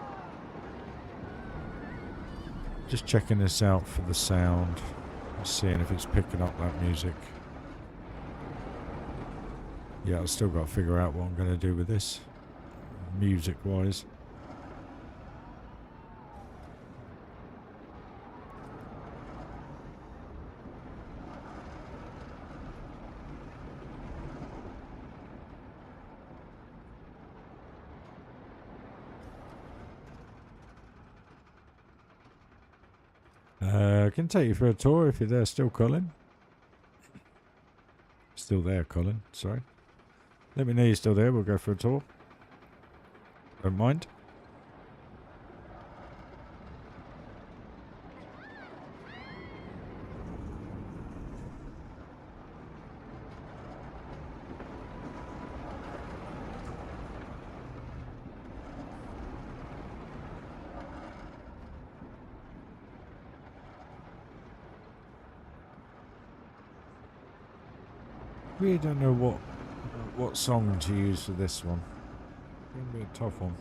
Just checking this out for the sound. Seeing if it's picking up that music. Yeah, I've still got to figure out what I'm going to do with this. Music-wise. I can take you for a tour if you're there still, Colin. Still there, Colin. Sorry. Let me know you're still there. We'll go for a tour. Don't mind. really don't know what song to use for this one. It's gonna be a tough one.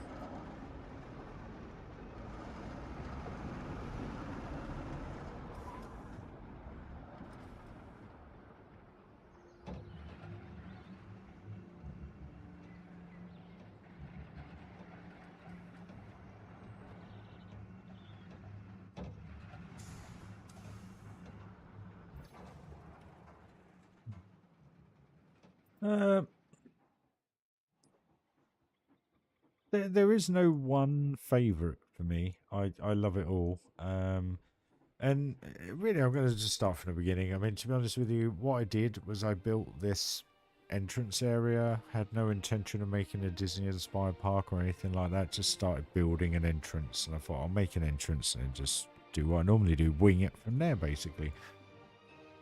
Uh, there is no one favourite for me. I love it all. And really, I'm going to just start from the beginning. I mean, to be honest with you, what I did was I built this entrance area. Had no intention of making a Disney-inspired park or anything like that. Just started building an entrance, and I thought I'll make an entrance and just do what I normally do, wing it from there, basically.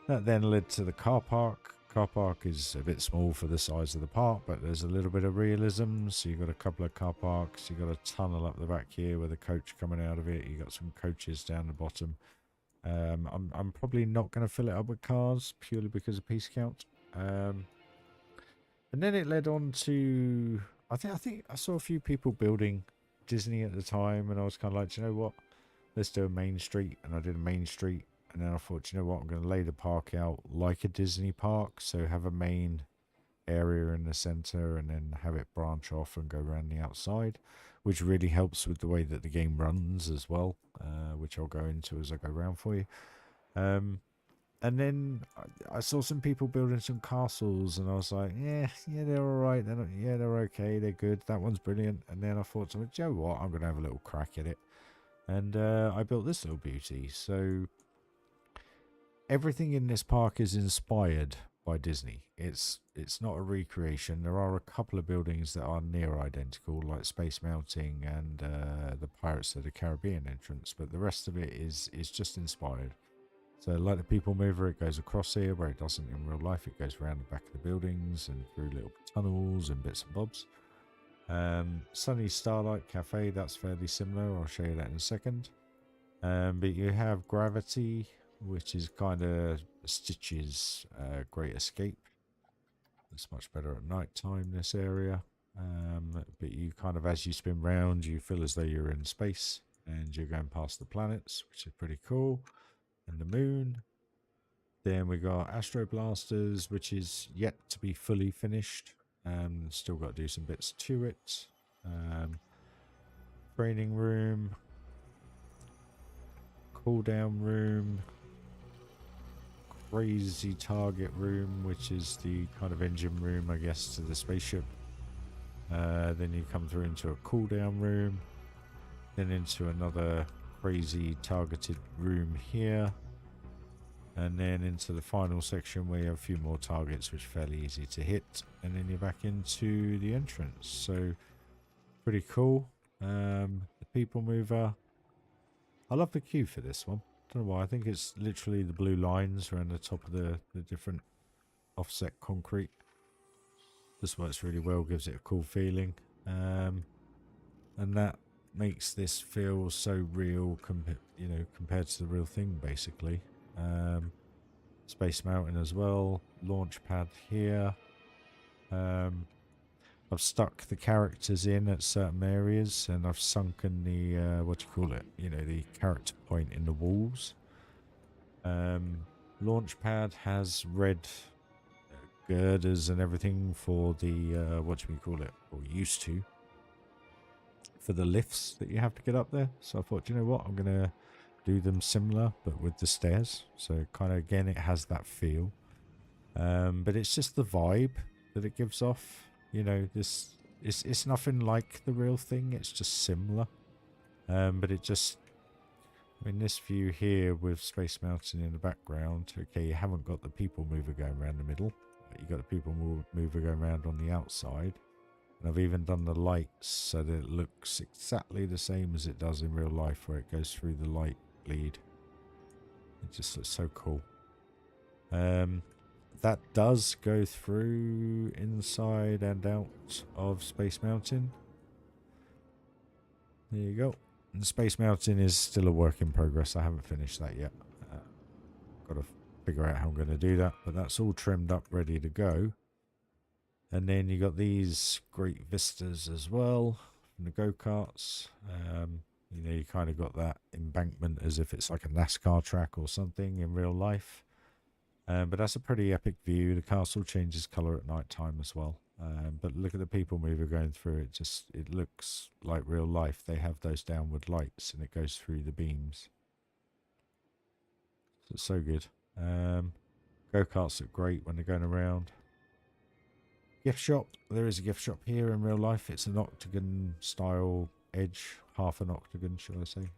That then led to the car park. Car park is a bit small for the size of the park, but there's a little bit of realism. So you've got a couple of car parks. You've got a tunnel up the back here with a coach coming out of it. You've got some coaches down the bottom. I'm probably not going to fill it up with cars purely because of piece count. And then it led on to I think I saw a few people building Disney at the time, and I was kind of like, you know what? Let's do a main street, and I did a main street. And then I thought, you know what, I'm going to lay the park out like a Disney park. So have a main area in the center and then have it branch off and go around the outside, which really helps with the way that the game runs as well, which I'll go into as I go around for you. And then I saw some people building some castles, and I was like, yeah, they're all right. They're not, yeah, they're okay. They're good. That one's brilliant. And then I thought, you know what, I'm going to have a little crack at it. And I built this little beauty. So everything in this park is inspired by Disney. It's not a recreation. There are a couple of buildings that are near identical, like Space Mounting and the Pirates of the Caribbean entrance, but the rest of it is just inspired. So like the People Mover, it goes across here where it doesn't in real life. It goes around the back of the buildings and through little tunnels and bits and bobs. Sunny Starlight Cafe, that's fairly similar. I'll show you that in a second. But you have Gravity, which is kind of Stitch's Great Escape. It's much better at night time, this area. But you kind of, as you spin round, you feel as though you're in space and you're going past the planets, which is pretty cool. And the moon. Then we got Astro Blasters, which is yet to be fully finished. Still got to do some bits to it. Training room. Cooldown room. Crazy target room, which is the kind of engine room, I guess, to the spaceship. Then you come through into a cooldown room. Then into another crazy targeted room here. And then into the final section where you have a few more targets, which are fairly easy to hit. And then you're back into the entrance. So, pretty cool. The People Mover. I love the queue for this one. Don't know why. I think it's literally the blue lines around the top of the different offset concrete. This works really well, gives it a cool feeling. And that makes this feel so real, compared to the real thing, basically. Space Mountain as well. Launch pad here. I've stuck the characters in at certain areas, and I've sunken the the character point in the walls. Launch pad has red girders and everything for the or used to, for the lifts that you have to get up there. So I thought, you know what, I'm gonna do them similar but with the stairs. So kind of, again, it has that feel, but it's just the vibe that it gives off. You know, this it's nothing like the real thing. It's just similar, but it just, I mean, this view here with Space Mountain in the background. Okay, you haven't got the People Mover going around the middle. You got the People Mover going around on the outside, and I've even done the lights so that it looks exactly the same as it does in real life, where it goes through the light bleed. It just looks so cool. That does go through inside and out of Space Mountain. There you go. And Space Mountain is still a work in progress. I haven't finished that yet. Got to figure out how I'm going to do that, but that's all trimmed up, ready to go. And then you got these great vistas as well from the go-karts. You know, you kind of got that embankment as if it's like a NASCAR track or something in real life. But that's a pretty epic view. The castle changes colour at night time as well. But look at the people mover going through it. It looks like real life. They have those downward lights and it goes through the beams. So it's so good. Go-karts look great when they're going around. Gift shop. There is a gift shop here in real life. It's an octagon style edge. Half an octagon, shall I say.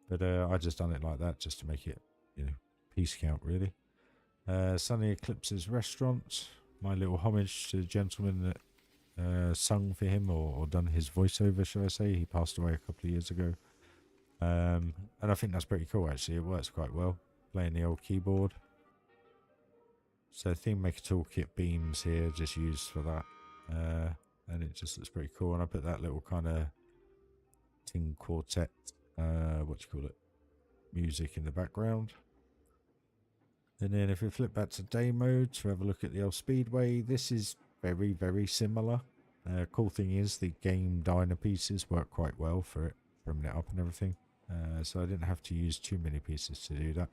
But I just done it like that just to make it, you know, piece count really. Sunny Eclipse's restaurant. My little homage to the gentleman that sung for him or done his voiceover, shall I say. He passed away a couple of years ago. And I think that's pretty cool actually. It works quite well. Playing the old keyboard. So Theme Maker Toolkit beams here just used for that. And it just looks pretty cool. And I put that little kind of tin quartet, music in the background. And then if we flip back to day mode to have a look at the old Speedway, this is very, very similar. Cool thing is the game diner pieces work quite well for it, trimming it up and everything. So I didn't have to use too many pieces to do that.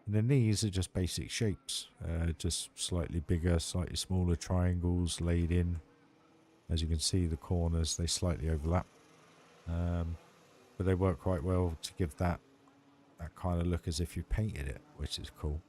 And then these are just basic shapes, just slightly bigger, slightly smaller triangles laid in. As you can see, the corners, they slightly overlap. But they work quite well to give that kind of look as if you painted it, which is cool.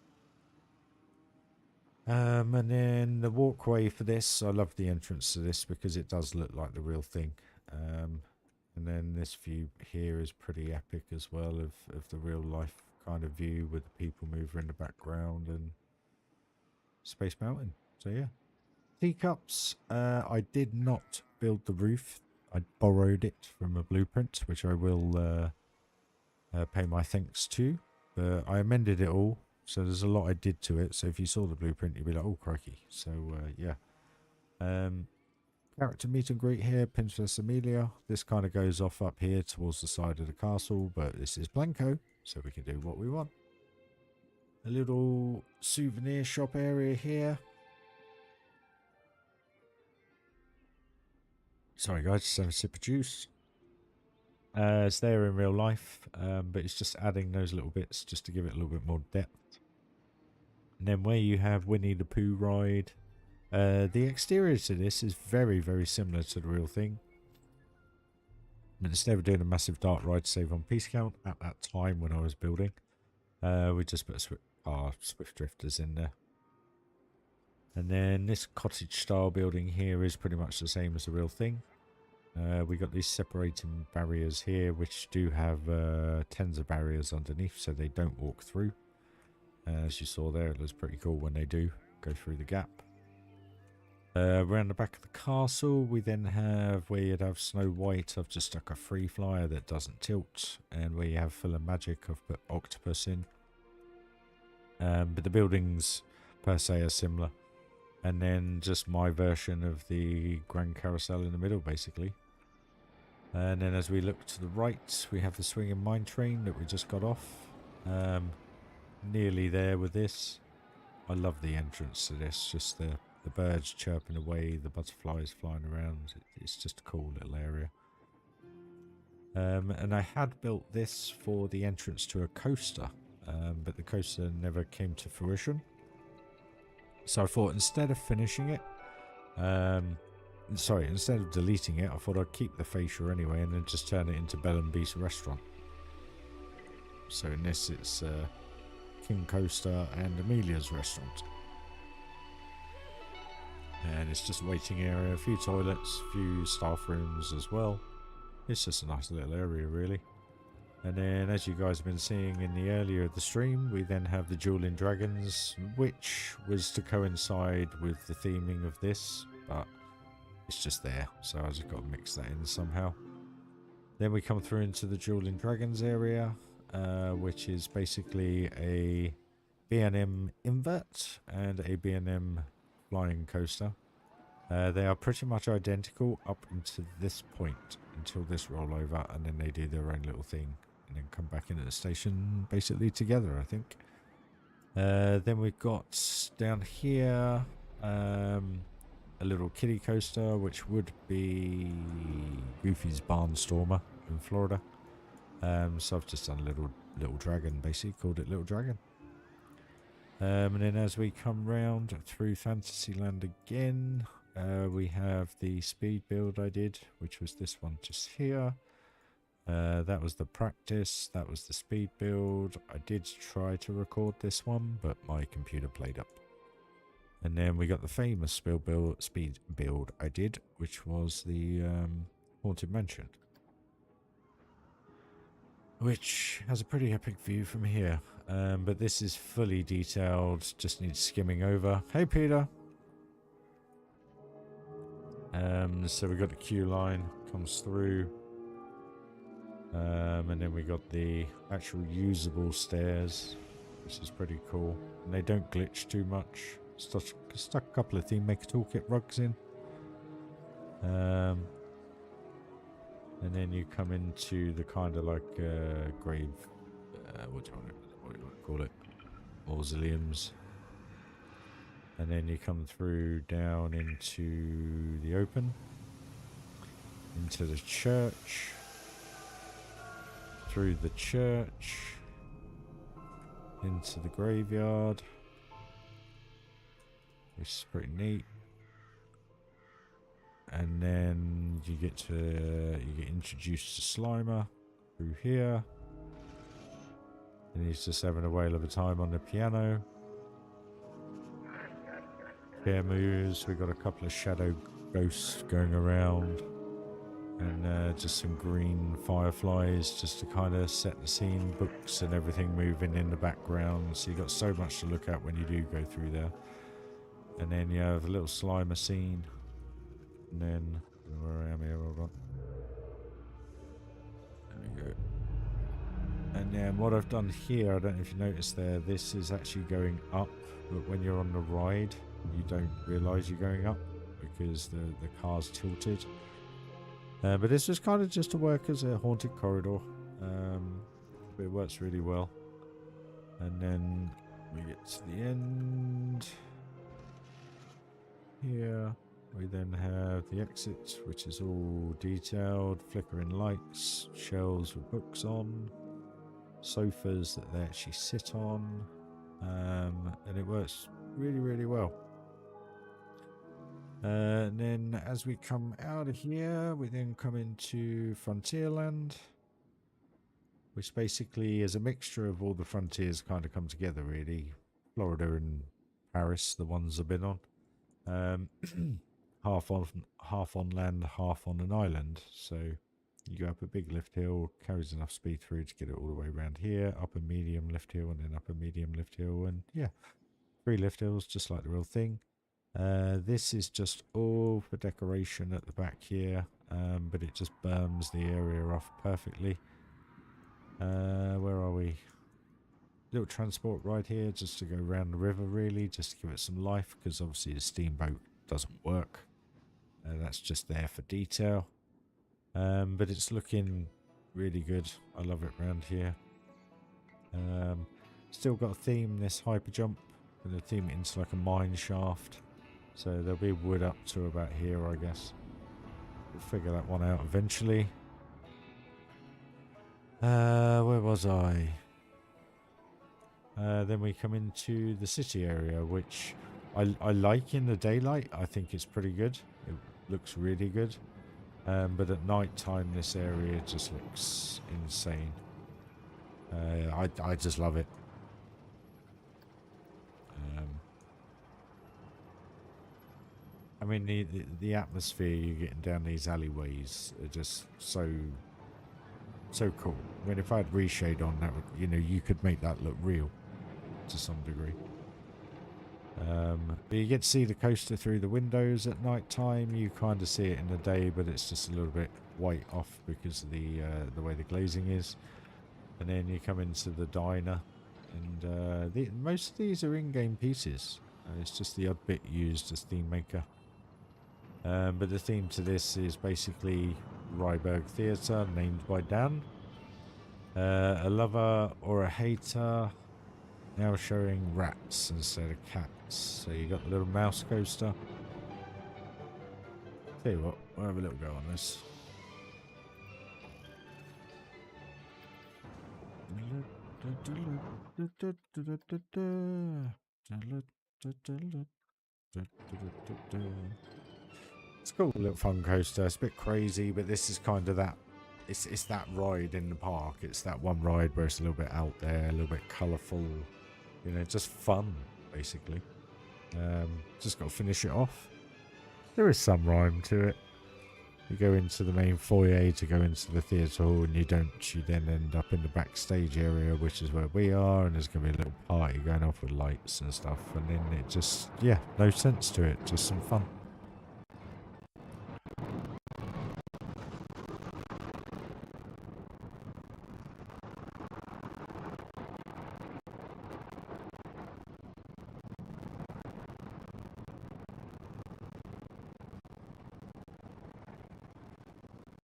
And then the walkway for this, I love the entrance to this because it does look like the real thing. And then this view here is pretty epic as well of the real life kind of view with the people mover in the background and Space Mountain. So yeah. Teacups, I did not build the roof. I borrowed it from a blueprint, which I will pay my thanks to. But I amended it all, so there's a lot I did to it. So if you saw the blueprint, you'd be like, oh, crikey. So yeah. Character meet and greet here, Princess Amelia. This kind of goes off up here towards the side of the castle, but this is Blanco, so we can do what we want. A little souvenir shop area here. Sorry guys, just have a sip of juice. It's there in real life, but it's just adding those little bits just to give it a little bit more depth. And then where you have Winnie the Pooh ride, the exterior to this is very, very similar to the real thing. But instead of doing a massive dark ride to save on piece count at that time when I was building, we just put Swift Drifters in there. And then this cottage style building here is pretty much the same as the real thing. We got these separating barriers here, which do have tens of barriers underneath, so they don't walk through. As you saw there, it looks pretty cool when they do go through the gap. Around the back of the castle, we then have where you'd have Snow White. I've just stuck a free flyer that doesn't tilt, and where you have Full of Magic, I've put Octopus in. But the buildings per se are similar. And then just my version of the Grand Carousel in the middle, basically. And then as we look to the right, we have the swinging mine train that we just got off. Nearly there with this. I love the entrance to this. Just the birds chirping away, the butterflies flying around. It's just a cool little area. And I had built this for the entrance to a coaster. But the coaster never came to fruition. So I thought instead of finishing it, instead of deleting it, I thought I'd keep the fascia anyway and then just turn it into Belle and Beast Restaurant. So in this it's King Coaster and Amelia's Restaurant. And it's just a waiting area, a few toilets, a few staff rooms as well. It's just a nice little area really. And then, as you guys have been seeing in the earlier of the stream, we then have the Dueling Dragons, which was to coincide with the theming of this, but it's just there, so I just got to mix that in somehow. Then we come through into the Dueling Dragons area, which is basically a B&M invert and a B&M flying coaster. They are pretty much identical up until this point, until this rollover, and then they do their own little thing. And then come back into the station basically together, I think. Then we've got down here a little kiddie coaster, which would be Goofy's Barnstormer in Florida. So I've just done a little dragon, basically called it Little Dragon. And then as we come round through Fantasyland again, we have the speed build I did, which was this one just here. That was the practice, that was the speed build. I did try to record this one, but my computer played up. And then we got the famous speed build I did, which was the Haunted Mansion, which has a pretty epic view from here. But this is fully detailed, just needs skimming over. Hey Peter! So we got the queue line, comes through. And then we got the actual usable stairs, which is pretty cool. And they don't glitch too much. Stuck a couple of Theme Maker Toolkit rugs in. And then you come into the kind of like grave, what do you want to call it? Mausoleums. And then you come through down into the open, into the church, through the church, into the graveyard, which is pretty neat. And then you get introduced to Slimer through here, and he's just having a whale of a time on the piano. Chair moves. We got a couple of shadow ghosts going around, and just some green fireflies just to kind of set the scene. Books and everything moving in the background, so you got so much to look at when you do go through there. And then you have a little Slimer scene. And then, where I am here, hold on. There we go. And then what I've done here, I don't know if you noticed there, this is actually going up, but when you're on the ride, you don't realise you're going up because the car's tilted. But this was kind of just to work as a haunted corridor. But it works really well. And then we get to the end. Here. We then have the exit, which is all detailed, flickering lights, shelves with books on, sofas that they actually sit on, and it works really, really well. And then as we come out of here, we then come into Frontierland, which basically is a mixture of all the frontiers kind of come together, really. Florida and Paris, the ones I've been on. Half on land, half on an island. So you go up a big lift hill, carries enough speed through to get it all the way around here, up a medium lift hill, and then up a medium lift hill, and yeah, 3 lift hills, just like the real thing. This is just all for decoration at the back here, but it just burns the area off perfectly. Where are we? Little transport right here, just to go around the river, really, just to give it some life, because obviously the steamboat doesn't work. That's just there for detail. But it's looking really good. I love it around here. Still got a theme, this hyper jump. I'm going to theme it into like a mine shaft. So there'll be wood up to about here, I guess. We'll figure that one out eventually. Where was I? Then we come into the city area, which I like in the daylight. I think it's pretty good. It looks really good. But at night time, this area just looks insane. I just love it. I mean, the atmosphere you're getting down these alleyways are just so cool. I mean, if I had reshade on, that would, you know, you could make that look real to some degree. But you get to see the coaster through the windows at night time. You kind of see it in the day, but it's just a little bit white off because of the way the glazing is. And then you come into the diner, and most of these are in-game pieces. It's just the odd bit used as theme maker. But the theme to this is basically Ryberg Theatre, named by Dan. A lover or a hater, Now showing rats instead of cats. So you got the little mouse coaster. Tell you what, we'll have a little go on this. It's cool, little fun coaster. It's a bit crazy, but this is kind of that. It's that ride in the park. It's that one ride where it's a little bit out there, a little bit colourful. You know, just fun, basically. Just got to finish it off. There is some rhyme to it. You go into the main foyer to go into the theatre hall, and you then end up in the backstage area, which is where we are, and there's going to be a little party going off with lights and stuff, and then it just, yeah, no sense to it, just some fun.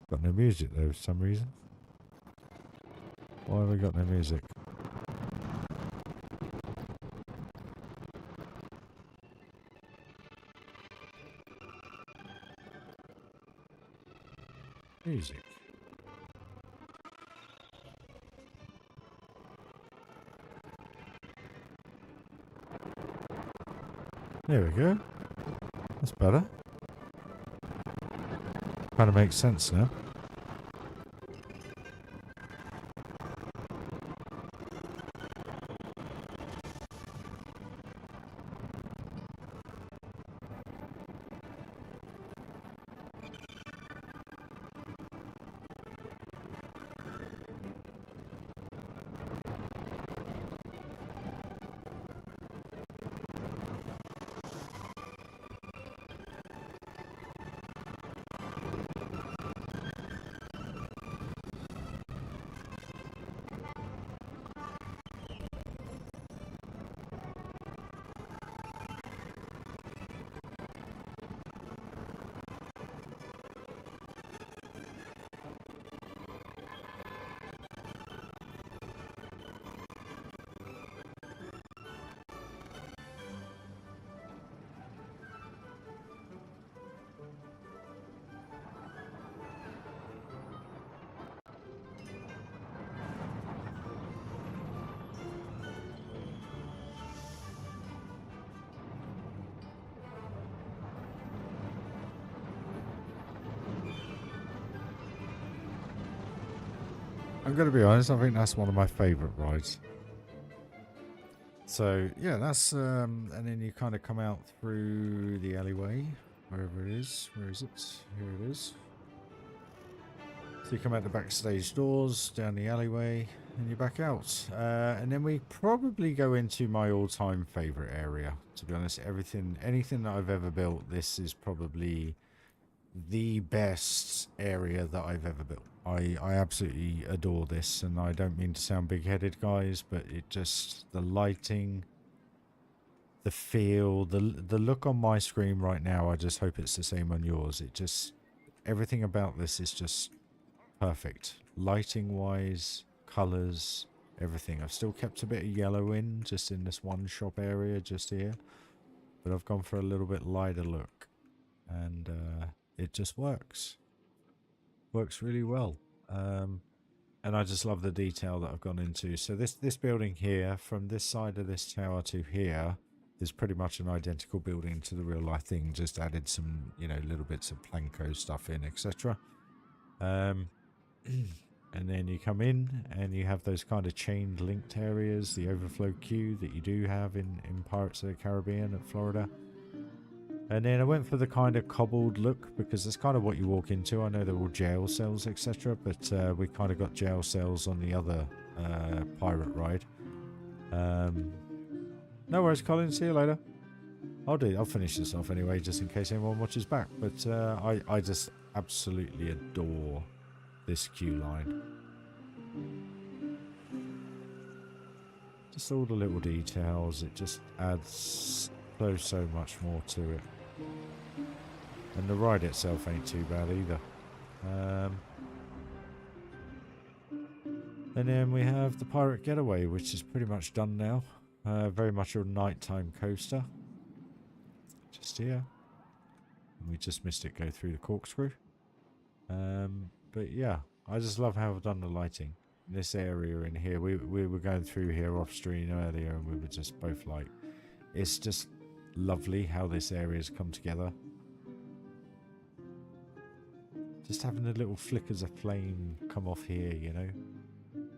Got no music though for some reason. Why have we got no music? Music. There we go. That's better. Kind of makes sense now. I'm going to be honest, I think that's one of my favourite rides. So, yeah, that's, and then you kind of come out through the alleyway, wherever it is. Where is it? Here it is. So you come out the backstage doors, down the alleyway, and you're back out. And then we probably go into my all-time favourite area, to be honest. Anything that I've ever built, this is probably the best area that I've ever built. I absolutely adore this, and I don't mean to sound big-headed, guys, but it just, the lighting, the feel, the look on my screen right now, I just hope it's the same on yours. It just, everything about this is just perfect. Lighting-wise, colours, everything. I've still kept a bit of yellow in, just in this one shop area just here, but I've gone for a little bit lighter look, and it just works really well. And I just love the detail that I've gone into. So this building here, from this side of this tower to here, is pretty much an identical building to the real life thing, just added some, you know, little bits of Planko stuff in, etc. And then you come in and you have those kind of chained linked areas, the overflow queue that you do have in Pirates of the Caribbean at Florida. And then I went for the kind of cobbled look, because that's kind of what you walk into. I know they're all jail cells, etc., but we kind of got jail cells on the other pirate ride. No worries, Colin. See you later. I'll finish this off anyway, just in case anyone watches back. But I just absolutely adore this queue line. Just all the little details. It just adds so much more to it. And the ride itself ain't too bad either. And then we have the Pirate Getaway, which is pretty much done now. Very much a nighttime coaster. Just here. And we just missed it go through the corkscrew. But yeah, I just love how I've done the lighting. This area in here, we were going through here off stream earlier and we were just both like, it's just lovely how this area's come together. Just having the little flickers of flame come off here, you know,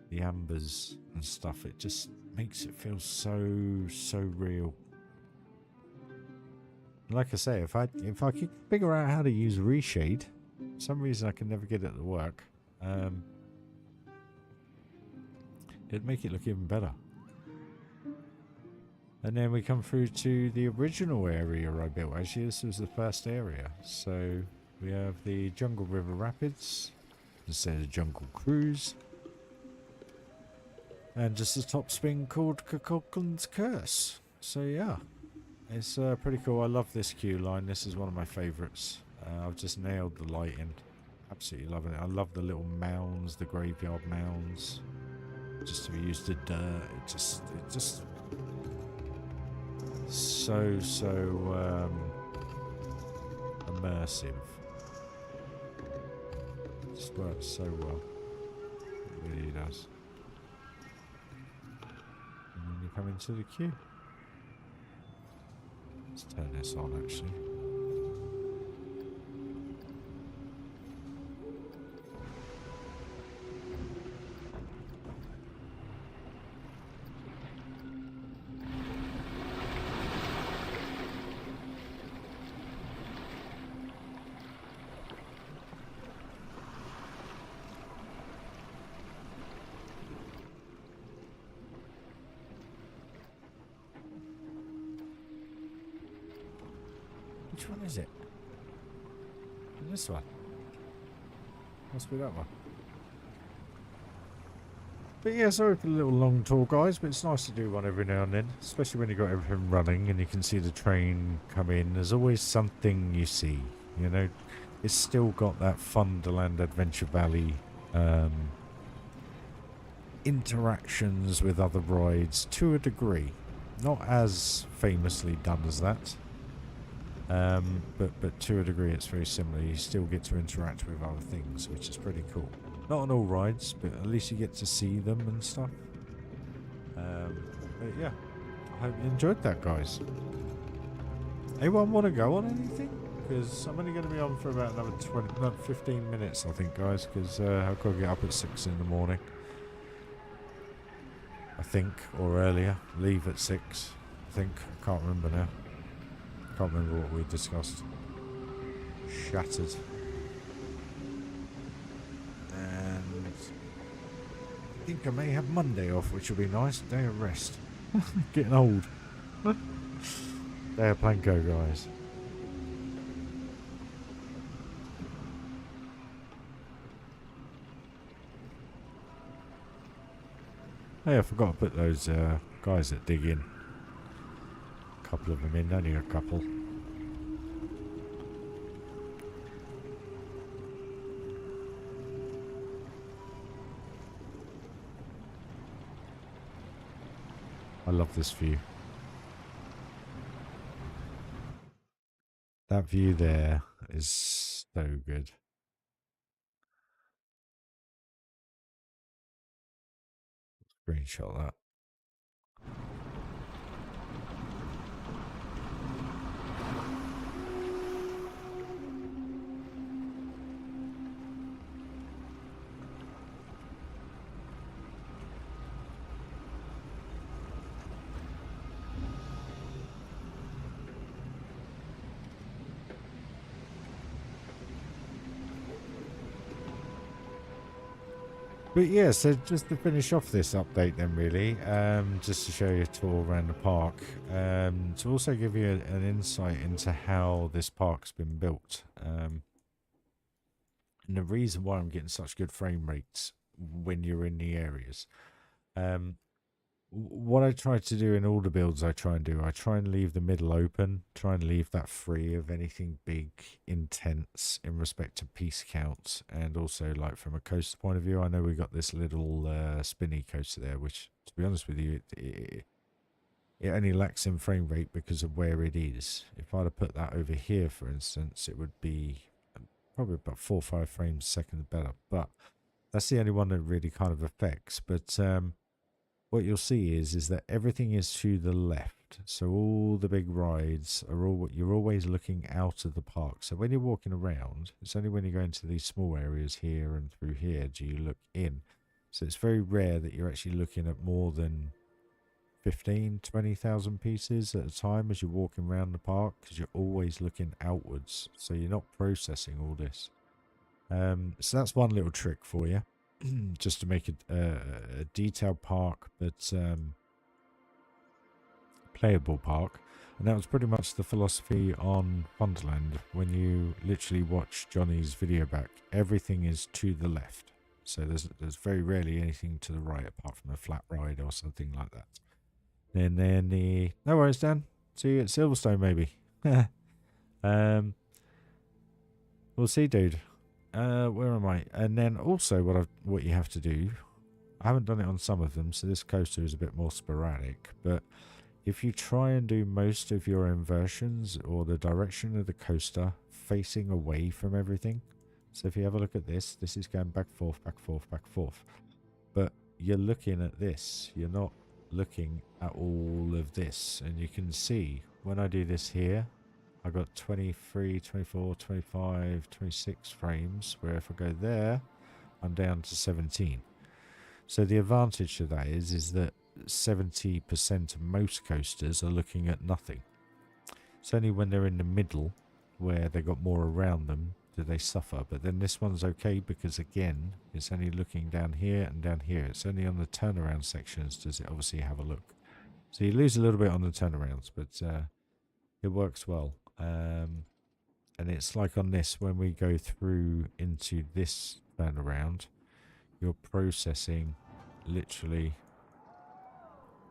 the ambers and stuff, it just makes it feel so real. Like I say, if I could figure out how to use reshade, for some reason I can never get it to work, it'd make it look even better. And then we come through to the original area I built. Actually, this was the first area. So we have the Jungle River Rapids instead of Jungle Cruise. And just a top spin called Kukulkan's Curse. So yeah, it's pretty cool. I love this queue line. This is one of my favourites. I've just nailed the lighting. Absolutely loving it. I love the little mounds, the graveyard mounds. Just to be used to dirt. It just so immersive. It just works so well. It really does. And then you come into the queue. Let's turn this on actually. Which one is it? This one. Must be that one. But yeah, sorry for the little long tour, guys, but it's nice to do one every now and then, especially when you've got everything running and you can see the train come in. There's always something you see, you know. It's still got that Funderland Adventure Valley interactions with other rides to a degree. Not as famously done as that. But to a degree it's very similar. You still get to interact with other things, which is pretty cool. Not on all rides, but at least you get to see them and stuff. But yeah, I hope you enjoyed that, guys. Anyone want to go on anything? Because I'm only going to be on for about another 15 minutes, I think, guys, because I've got to get up at 6 in the morning. I think, or earlier. Leave at 6, I think. I can't remember now. Can't remember what we discussed. Shattered. And I think I may have Monday off, which will be nice. Day of rest. Getting old. Day of Planko, guys. Hey, I forgot to put those guys that dig in. Couple of them in, only a couple. I love this view. That view there is so good. Screenshot that. But yeah, so just to finish off this update then really, just to show you a tour around the park, to also give you an insight into how this park's been built. And the reason why I'm getting such good frame rates when you're in the areas. What I try to do in all the builds I try and leave the middle open, try and leave that free of anything big, intense in respect to piece counts, and also like from a coaster point of view, I know we got this little spinny coaster there, which to be honest with you, it only lacks in frame rate because of where it is. If I'd have put that over here, for instance, it would be probably about 4 or 5 frames a second better. But that's the only one that really kind of affects. But what you'll see is that everything is to the left. So all the big rides are you're always looking out of the park. So when you're walking around, it's only when you go into these small areas here and through here do you look in. So it's very rare that you're actually looking at more than 15, 20,000 pieces at a time as you're walking around the park, because you're always looking outwards. So you're not processing all this. So that's one little trick for you, just to make it a detailed park, but playable park. And that was pretty much the philosophy on Wonderland. When you literally watch Johnny's video back, everything is to the left. So there's very rarely anything to the right apart from a flat ride or something like that. And then no worries, Dan. See you at Silverstone, maybe. We'll see, dude. Where am I? And then also what you have to do, I haven't done it on some of them, so this coaster is a bit more sporadic, but if you try and do most of your inversions or the direction of the coaster facing away from everything, so if you have a look at this is going back, forth, back, forth, back, forth, but you're looking at this, you're not looking at all of this. And you can see when I do this here, I got 23, 24, 25, 26 frames, where if I go there, I'm down to 17. So the advantage of that is that 70% of most coasters are looking at nothing. It's only when they're in the middle, where they got more around them, do they suffer. But then this one's okay, because again, it's only looking down here and down here. It's only on the turnaround sections does it obviously have a look. So you lose a little bit on the turnarounds, but it works well. And it's like on this, when we go through into this turnaround, you're processing literally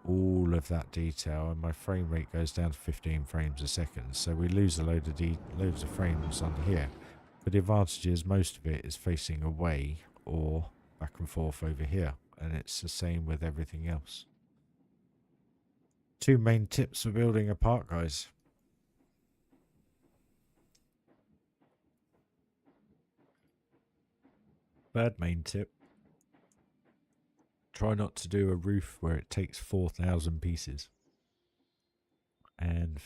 all of that detail, and my frame rate goes down to 15 frames a second. So we lose a loads of frames on here. But the advantage is most of it is facing away or back and forth over here, and it's the same with everything else. 2 main tips for building a park, guys. Bad main tip: try not to do a roof where it takes 4,000 pieces. And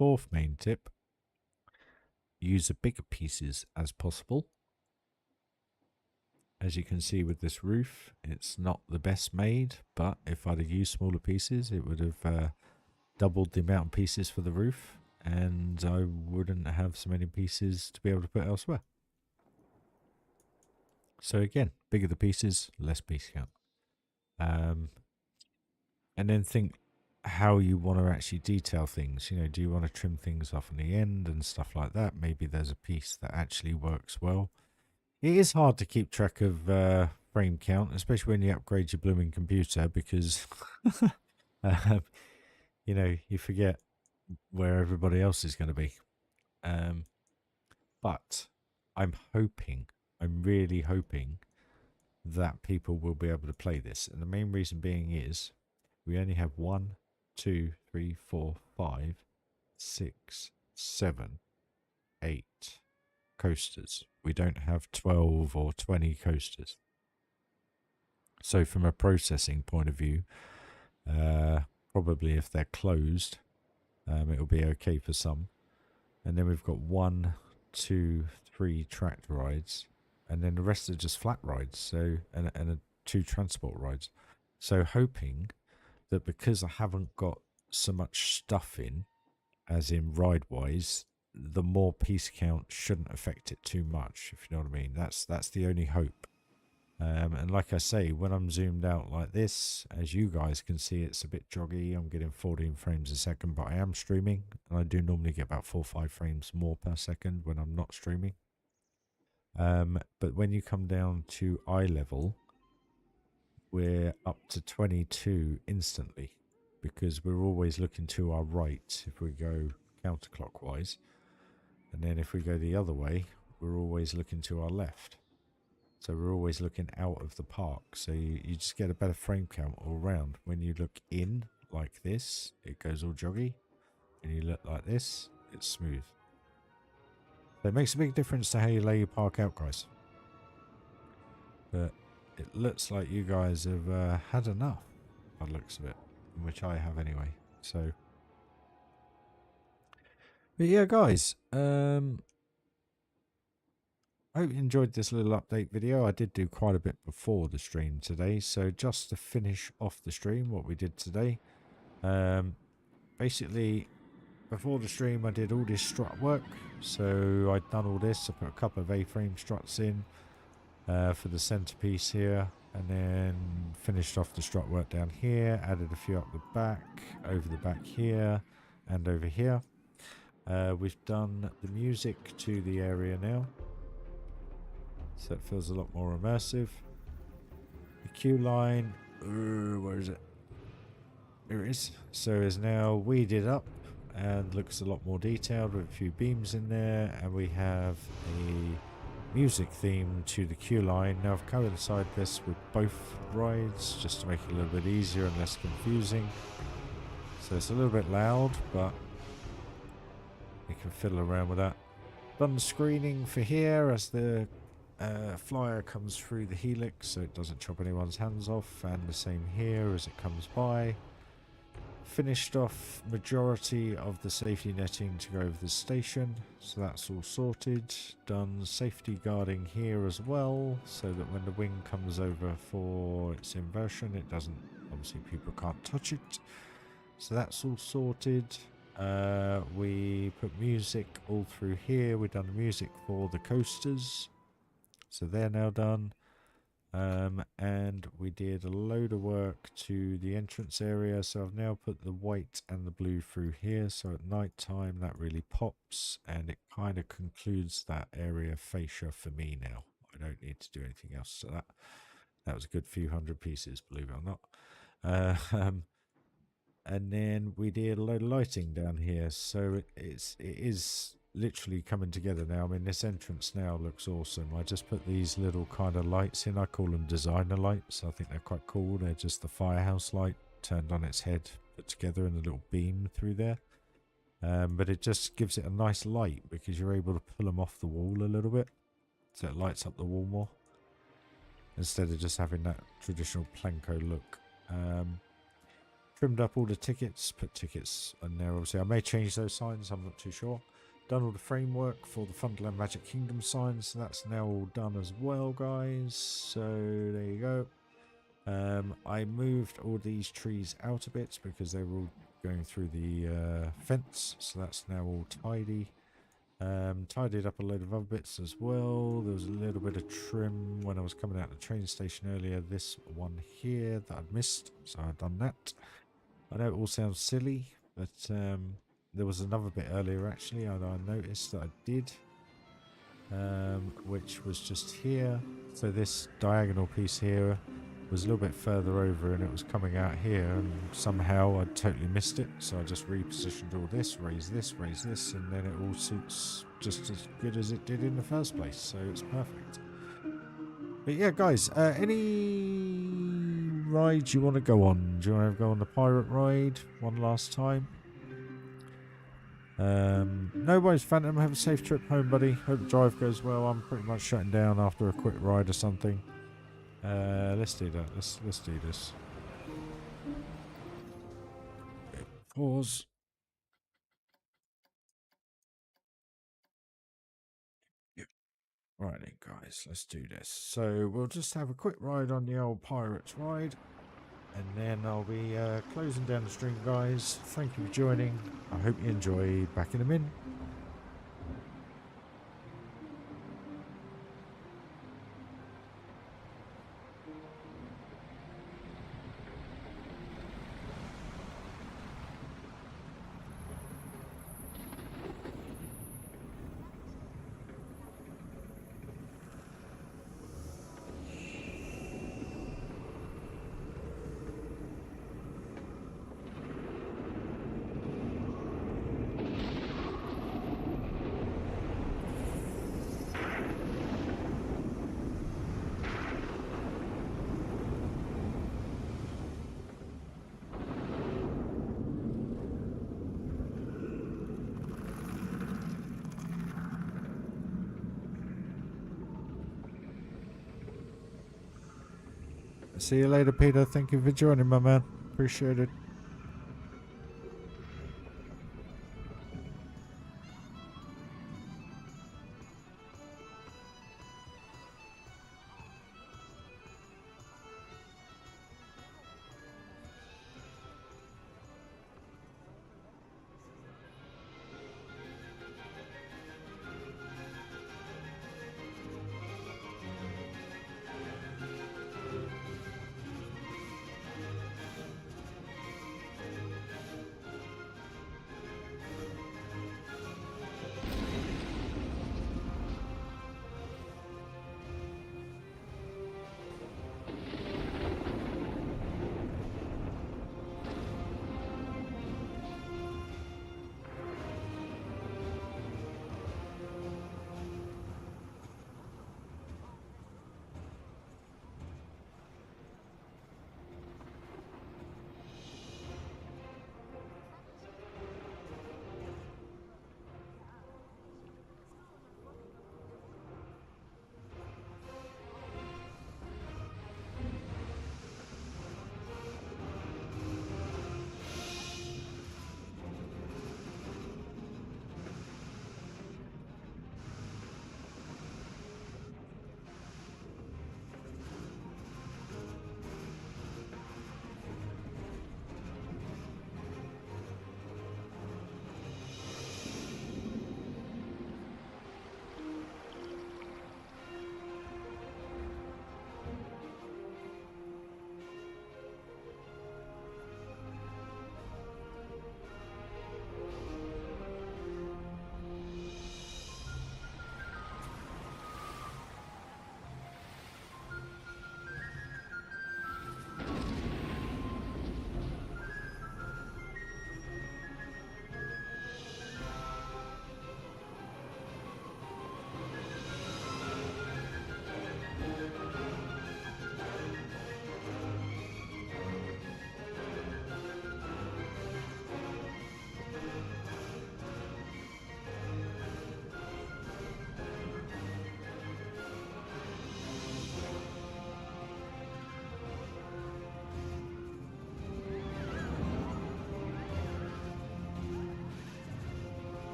4th main tip: use the bigger pieces as possible. As you can see with this roof, it's not the best made, but if I'd have used smaller pieces, it would have doubled the amount of pieces for the roof, and I wouldn't have so many pieces to be able to put elsewhere. So again, bigger the pieces, less piece count. And then think how you want to actually detail things. You know, do you want to trim things off on the end and stuff like that? Maybe there's a piece that actually works well. It is hard to keep track of frame count, especially when you upgrade your blooming computer, because you know, you forget where everybody else is going to be. But I'm really hoping that people will be able to play this. And the main reason being is we only have 1, 2, 3, 4, 5, 6, 7, 8 coasters. We don't have 12 or 20 coasters. So from a processing point of view, probably if they're closed, it'll be okay for some. And then we've got 1, 2, 3 tracked rides, and then the rest are just flat rides. So and 2 transport rides. So hoping that because I haven't got so much stuff in, as in ride wise, the more piece count shouldn't affect it too much, if you know what I mean. That's the only hope. And like I say, when I'm zoomed out like this, as you guys can see, it's a bit joggy. I'm getting 14 frames a second, but I am streaming, and I do normally get about 4 or 5 frames more per second when I'm not streaming. But when you come down to eye level, we're up to 22 instantly, because we're always looking to our right if we go counterclockwise, and then if we go the other way, we're always looking to our left. So we're always looking out of the park, so you just get a better frame count all around. When you look in, like this, it goes all joggy. And you look like this, it's smooth. So it makes a big difference to how you lay your park out, guys. But it looks like you guys have had enough, by the looks of it, which I have anyway. So, but yeah, guys, I hope you enjoyed this little update video. I did do quite a bit before the stream today, so just to finish off the stream, what we did today, basically before the stream I did all this strut work. So I'd done all this. I put a couple of A-frame struts in for the centerpiece here, and then finished off the strut work down here, added a few up the back, over the back here, and over here. We've done the music to the area now, so it feels a lot more immersive. The queue line, where is it? Here it is. So is now weeded up and looks a lot more detailed with a few beams in there, and we have a music theme to the queue line. Now I've coincided this with both rides just to make it a little bit easier and less confusing. So it's a little bit loud, but you can fiddle around with that. Done the screening for here as the flyer comes through the helix so it doesn't chop anyone's hands off, and the same here as it comes by. Finished off majority of the safety netting to go over the station, so that's all sorted. Done safety guarding here as well, so that when the wing comes over for its inversion, it doesn't, obviously people can't touch it. So that's all sorted. We put music all through here. We've done music for the coasters, so they're now done. And we did a load of work to the entrance area, so I've now put the white and the blue through here, so at night time that really pops, and it kind of concludes that area fascia for me now. I don't need to do anything else to that. That was a good few hundred pieces, believe it or not. And then we did a load of lighting down here, so it is literally coming together now. I mean, this entrance now looks awesome. I just put these little kind of lights in. I call them designer lights. I think they're quite cool. They're just the firehouse light turned on its head, put together in a little beam through there. But it just gives it a nice light because you're able to pull them off the wall a little bit, so it lights up the wall more instead of just having that traditional Planko look. Trimmed up all the tickets, put tickets in there. Obviously I may change those signs, I'm not too sure. Done all the framework for the Funderland Magic Kingdom signs, so that's now all done as well, guys. So there you go. I moved all these trees out a bit because they were all going through the fence, so that's now all tidy. Tidied up a load of other bits as well. There was a little bit of trim when I was coming out of the train station earlier. This one here that I'd missed, so I've done that. I know it all sounds silly, but there was another bit earlier actually I noticed that I did, which was just here. So this diagonal piece here was a little bit further over and it was coming out here, and somehow I totally missed it, so I just repositioned all this, raised this, and then it all suits just as good as it did in the first place, so it's perfect. But yeah, guys, any rides you want to go on? Do you want to go on the pirate ride one last time? No worries, Phantom. Have a safe trip home, buddy. Hope the drive goes well. I'm pretty much shutting down after a quick ride or something. Let's do that. Let's do this. Pause. Yep. Right then, guys. Let's do this. So we'll just have a quick ride on the old Pirates ride, and then I'll be closing down the stream, guys. Thank you for joining. I hope you enjoy. Back in a minute. See you later, Peter. Thank you for joining, my man. Appreciate it.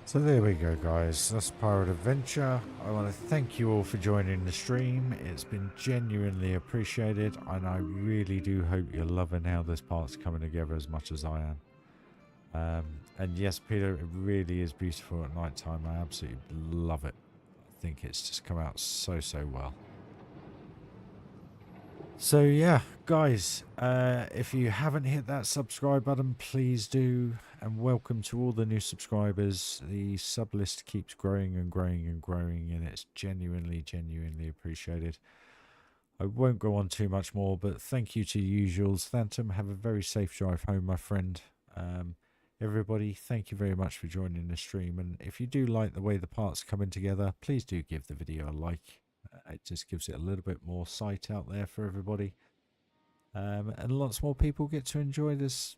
So there we go, guys. That's Pirate Adventure. I want to thank you all for joining the stream. It's been genuinely appreciated, and I really do hope you're loving how this part's coming together as much as I am. And yes, Peter, it really is beautiful at night time. I absolutely love it. I think it's just come out so well. So yeah, guys, if you haven't hit that subscribe button, please do, and welcome to all the new subscribers. The sub list keeps growing and growing and growing, and it's genuinely appreciated. I won't go on too much more, but thank you to usuals. Phantom, have a very safe drive home, my friend. Everybody, thank you very much for joining the stream, and if you do like the way the parts are coming together, please do give the video a like. It just gives it a little bit more sight out there for everybody. And lots more people get to enjoy this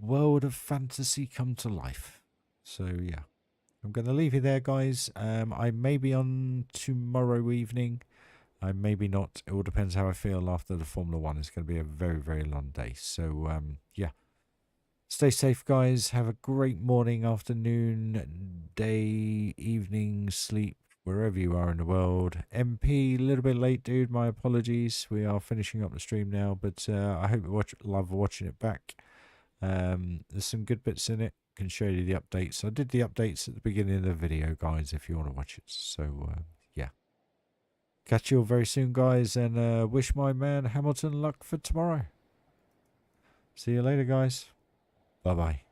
world of fantasy come to life. So yeah, I'm going to leave you there, guys. I may be on tomorrow evening. I maybe not. It all depends how I feel after the Formula 1. It's going to be a very long day. So yeah. Stay safe, guys. Have a great morning, afternoon, day, evening, sleep, wherever you are in the world. MP, a little bit late, dude. My apologies. We are finishing up the stream now, but I hope you love watching it back. There's some good bits in it. Can show you the updates. I did the updates at the beginning of the video, guys, if you want to watch it. So, yeah. Catch you all very soon, guys, and wish my man Hamilton luck for tomorrow. See you later, guys. Bye-bye.